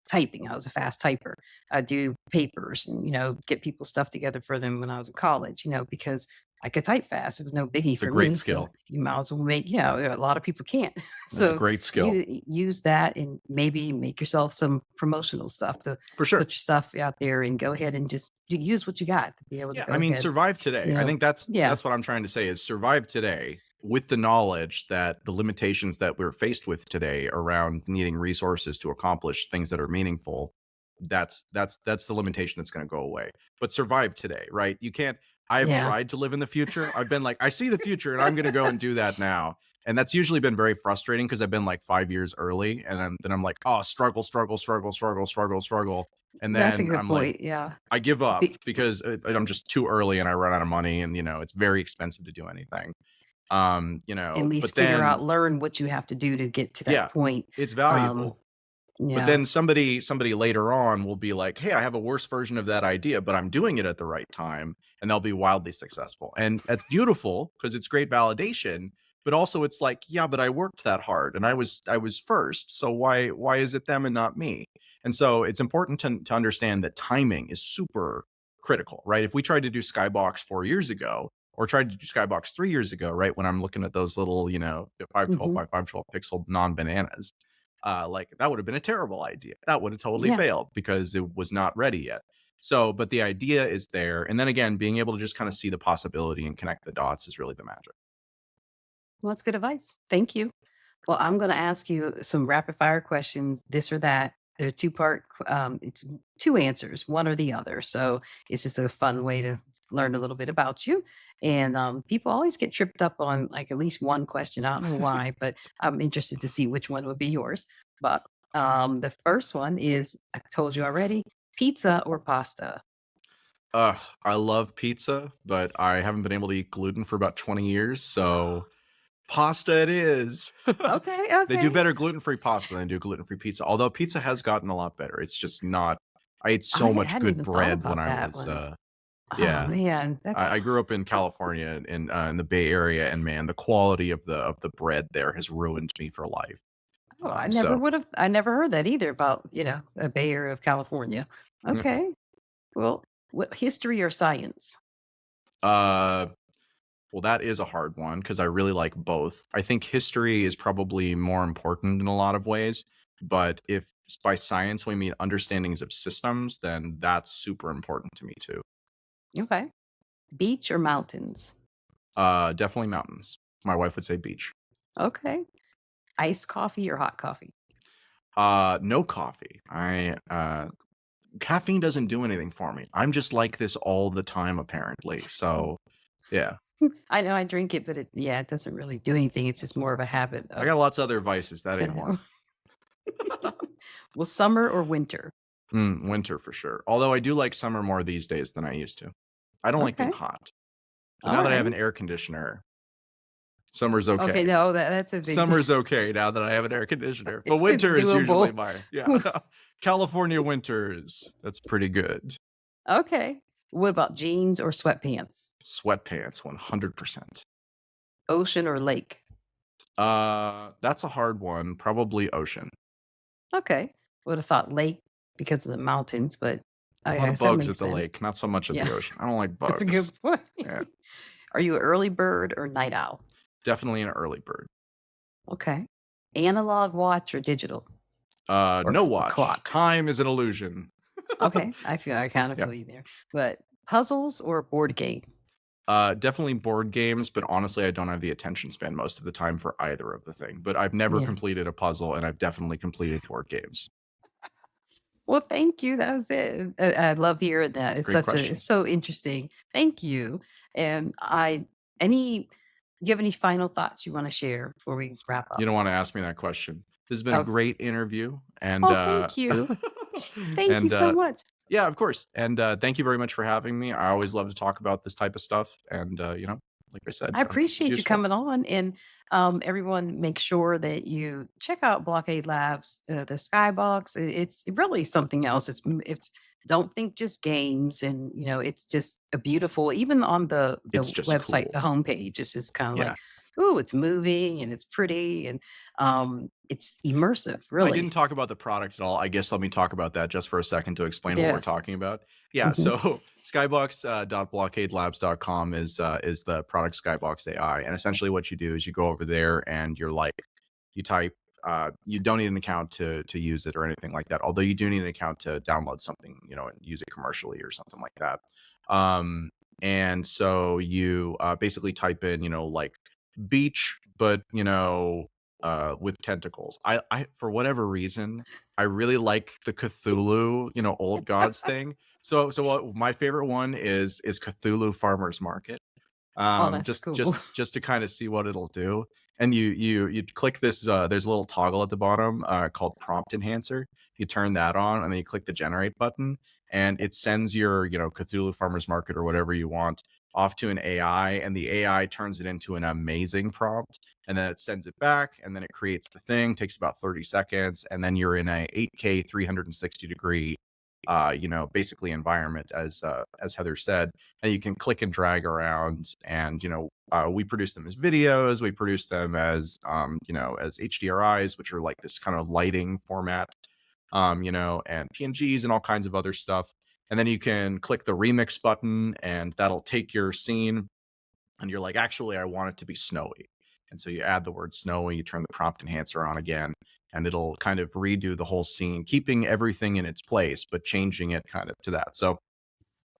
typing. I was a fast typer. I do papers and get people stuff together for them when I was in college, because I could type fast. It was no biggie It's a for great me. So skill. you might as well make, a lot of people can't. It's a So great skill you use that and maybe make yourself some promotional stuff to for sure. put your stuff out there and go ahead and just use what you got to be able to Yeah, go I mean, ahead, survive today. I think that's yeah. that's what I'm trying to say is survive today with the knowledge that the limitations that we're faced with today around needing resources to accomplish things that are meaningful, that's the limitation that's going to go away. But survive today, right? You can't I've Yeah. tried to live in the future. I've been like, I see the future and I'm going to go and do that now. And that's usually been very frustrating because I've been like 5 years early and then I'm like, oh, struggle, struggle, struggle, struggle, struggle, struggle. And That's a then good I'm like, point, yeah. I give up Be because I'm just too early and I run out of money and, it's very expensive to do anything. At least But figure out, then, learn what you have to do to get to that yeah, point. it's Um, valuable. But yeah. then somebody later on will be like, "Hey, I have a worse version of that idea, but I'm doing it at the right time," and they'll be wildly successful. And that's beautiful because it's great validation, but also it's like, "Yeah, but I worked that hard and I was first. So why is it them and not me?" And so it's important to understand that timing is super critical, right? If we tried to do Skybox 4 years ago or tried to do Skybox 3 years ago, right, when I'm looking at those little, 512 Mhm. by 512 pixel non-bananas, that would have been a terrible idea. That would have totally Yeah. failed because it was not ready yet. So, but the idea is there. And then again, being able to just kind of see the possibility and connect the dots is really the magic. Well, that's good advice. Thank you. Well, I'm gonna ask you some rapid fire questions, this or that. They're it's 2 answers, one or the other. So, it's just a fun way to learn a little bit about you. And, people always get tripped up on, like, at least one question. I don't know why, but I'm interested to see which one would be yours. But, the first one is, I told you already, pizza or pasta? I love pizza, but I haven't been able to eat gluten for about 20 years. So Pasta it is. Okay, They do okay. better gluten-free pasta than they do gluten-free pizza, although pizza has gotten a lot better. It's just not. I ate so I much hadn't good even thought bread when about I that was, one. Oh yeah. man, I that's grew up in California in the Bay Area, and man, the quality of the bread there has ruined me for life. oh, So I never heard that either about, a Bay Area of California. yeah. Okay. Well, what history or science? Uh, well, that is a hard one because I really like both. I think history is probably more important in a lot of ways, but if by science we mean understandings of systems, then that's super important to me too. Okay. Beach or mountains? Definitely mountains. My wife would say beach. Okay. Iced coffee or hot coffee? No coffee. Caffeine doesn't do anything for me. I'm just like this all the time, apparently. So, yeah, I know I drink it, but it doesn't really do anything. It's just more of a habit I of got lots of other vices. That kind ain't one. of. Well, summer or winter? Winter for sure. Although I do like summer more these days than I used to. I don't like being Okay. hot, but All now that I have an right. air conditioner, summer's Okay. okay. No, that's a big, Summer's okay now that I have an air conditioner, but it's winter is usually doable. my yeah. California winters. That's pretty good. Okay. What about jeans or sweatpants? Sweatpants, 100%. Ocean or lake? That's a hard one. Probably ocean. Okay. Would have thought lake because of the mountains, but A I lot of guess that bugs at makes the sense. lake, not so much at Yeah, the ocean. I don't like that's a bugs. good point. Yeah, Are you an early bird or night owl? definitely an early bird. Okay. Analog watch or digital No or watch. clock? Time is an illusion. Okay. I kind of Yeah. feel you there. But puzzles or board game? Definitely board games, but honestly, I don't have the attention span most of the time for either of the thing. But I've never Yeah. completed a puzzle, and I've definitely completed board games. Well, thank you. That was it. I love hearing that. Great It's questions. so interesting. Thank you. And any, do you have any final thoughts you want to share before we wrap You up? don't want to ask me that question. This has been a Oh, great interview, and oh, thank you. Thank you and so much. yeah, of course. And thank you very much for having me. I always love to talk about this type of stuff, and like I said, I I think it's appreciate you useful. coming on, and everyone make sure that you check out Blockade Labs, the Skybox. It's really something else. It's don't think just games, and it's just a beautiful. Even on the It's just website, cool. the homepage, it's just kind of Yeah. like, ooh, it's moving and it's pretty and it's immersive. I Really, didn't talk about the product at all. I guess let me talk about that just for a second to explain what we're yes. talking about. Yeah, Hmm. so skybox.blockadelabs.com is the product Skybox AI, and essentially what you do is you go over there and you're like, you type. You don't need an account to use it or anything like that. Although you do need an account to download something, and use it commercially or something like that. Um, and so you basically type in, like beach, but with tentacles. I for whatever reason, I really like the Cthulhu, old gods thing. So what my favorite one is Cthulhu Farmers Market. Oh, that's Just cool. just to kind of see what it'll do. And you click this. There's a little toggle at the bottom called Prompt Enhancer. You turn that on, and then you click the Generate button, and it sends your Cthulhu Farmers Market or whatever you want off to an AI, and the AI turns it into an amazing prompt, and then it sends it back, and then it creates the thing. Takes about 30 seconds, and then you're in a 8K 360-degree basically environment, as Heather said, and you can click and drag around, and we produce them as videos, we produce them as as HDRIs, which are like this kind of lighting format, and PNGs and all kinds of other stuff. And then you can click the remix button, and that'll take your scene, and you're like, actually, I want it to be snowy. And so you add the word snowy, you turn the prompt enhancer on again, and it'll kind of redo the whole scene, keeping everything in its place, but changing it kind of to that. So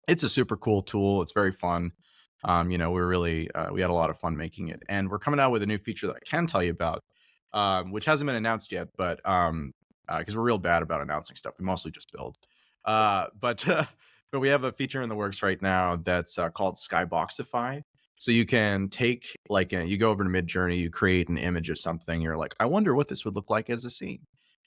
it's a super cool tool. It's very fun. We're really we had a lot of fun making it, and we're coming out with a new feature that I can tell you about, which hasn't been announced yet, but because we're real bad about announcing stuff, we mostly just build. But but we have a feature in the works right now that's called Skyboxify. So you can take you go over to Midjourney, you create an image of something. You're like, I wonder what this would look like as a scene.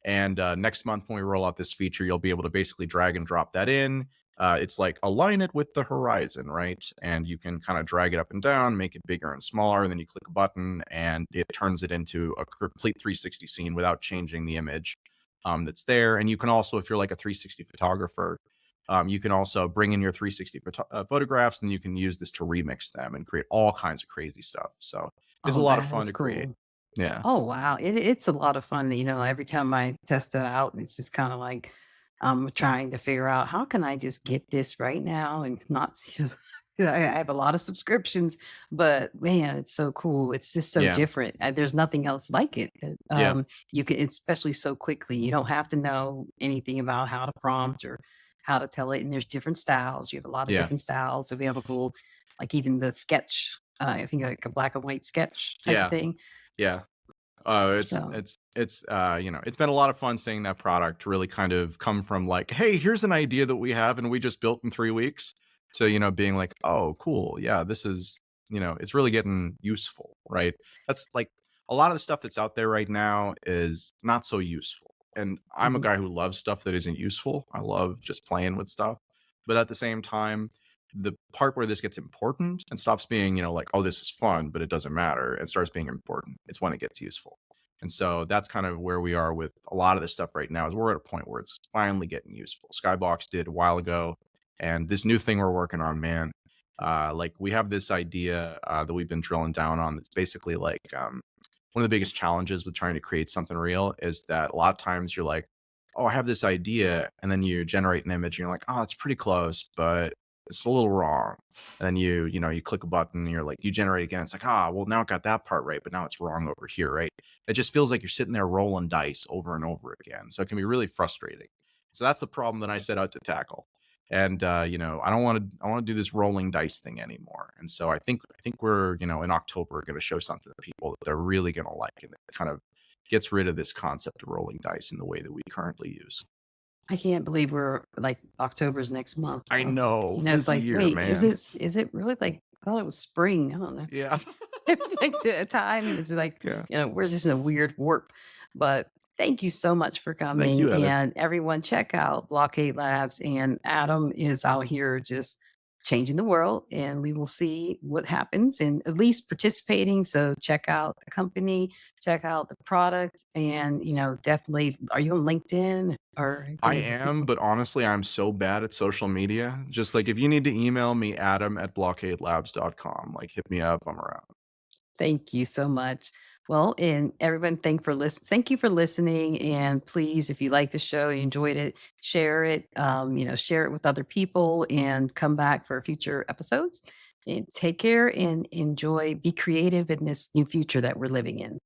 And next month when we roll out this feature, you'll be able to basically drag and drop that in, It's like align it with the horizon, right? And you can kind of drag it up and down, make it bigger and smaller, and then you click a button and it turns it into a complete 360 scene without changing the image that's there. And you can also, if you're like a 360 photographer, you can also bring in your 360 photographs, and you can use this to remix them and create all kinds of crazy stuff. So it's a Oh, lot of that fun is to create. cool. Yeah. Oh, wow. It's a lot of fun. Every time I test it out, it's just kind of like I'm trying to figure out how can I just get this right now and not I have a lot of subscriptions, but man, it's so cool. It's just so Yeah. different. There's nothing else like it. Yeah. You can, especially so quickly. You don't have to know anything about how to prompt or how to tell it. And there's different styles. You have a lot of Yeah. different styles available, like even the sketch. I think like a black and white sketch type of Yeah. thing. Yeah. It's So it's it's it's been a lot of fun seeing that product really kind of come from like, hey, here's an idea that we have and we just built in 3 weeks. So, being like, oh, cool, yeah, this is, it's really getting useful, right? That's like a lot of the stuff that's out there right now is not so useful. And I'm a mhm. guy who loves stuff that isn't useful. I love just playing with stuff. But at the same time, the part where this gets important and stops being, like, oh, this is fun, but it doesn't matter, and starts being important, it's when it gets useful. And so that's kind of where we are with a lot of this stuff right now is we're at a point where it's finally getting useful. Skybox did a while ago, and this new thing we're working on, man, like we have this idea that we've been drilling down on. That's basically like one of the biggest challenges with trying to create something real is that a lot of times you're like, oh, I have this idea, and then you generate an image, and you're like, oh, it's pretty close, but it's a little wrong. And then you click a button, and you're like, you generate again. It's like, well, now it got that part right, but now it's wrong over here, right? It just feels like you're sitting there rolling dice over and over again. So it can be really frustrating. So that's the problem that I set out to tackle. And I want to do this rolling dice thing anymore. And so I think we're, in October going to show something to people that they're really going to like, and it kind of gets rid of this concept of rolling dice in the way that we currently use. I can't believe we're like October's next month. I know, It's this like, year, wait, man. is it really like I thought it was spring? I don't know. Yeah. It's like the time it's like, Yeah. we're just in a weird warp. But thank you so much for Thank coming. you, Heather. And everyone check out Blockade Labs. And Adam is out here just changing the world. And we will see what happens and at least participating. So check out the company, check out the product, and definitely are you on LinkedIn or I anything where am, people but honestly, I'm so bad at social media. Just like if you need to email me, adam@blockadelabs.com, like hit me up. I'm around. thank you so much. Well, and everyone, thank you for listening. And please, if you like the show, you enjoyed it, share it. Share it with other people, and come back for future episodes. And take care and enjoy. Be creative in this new future that we're living in.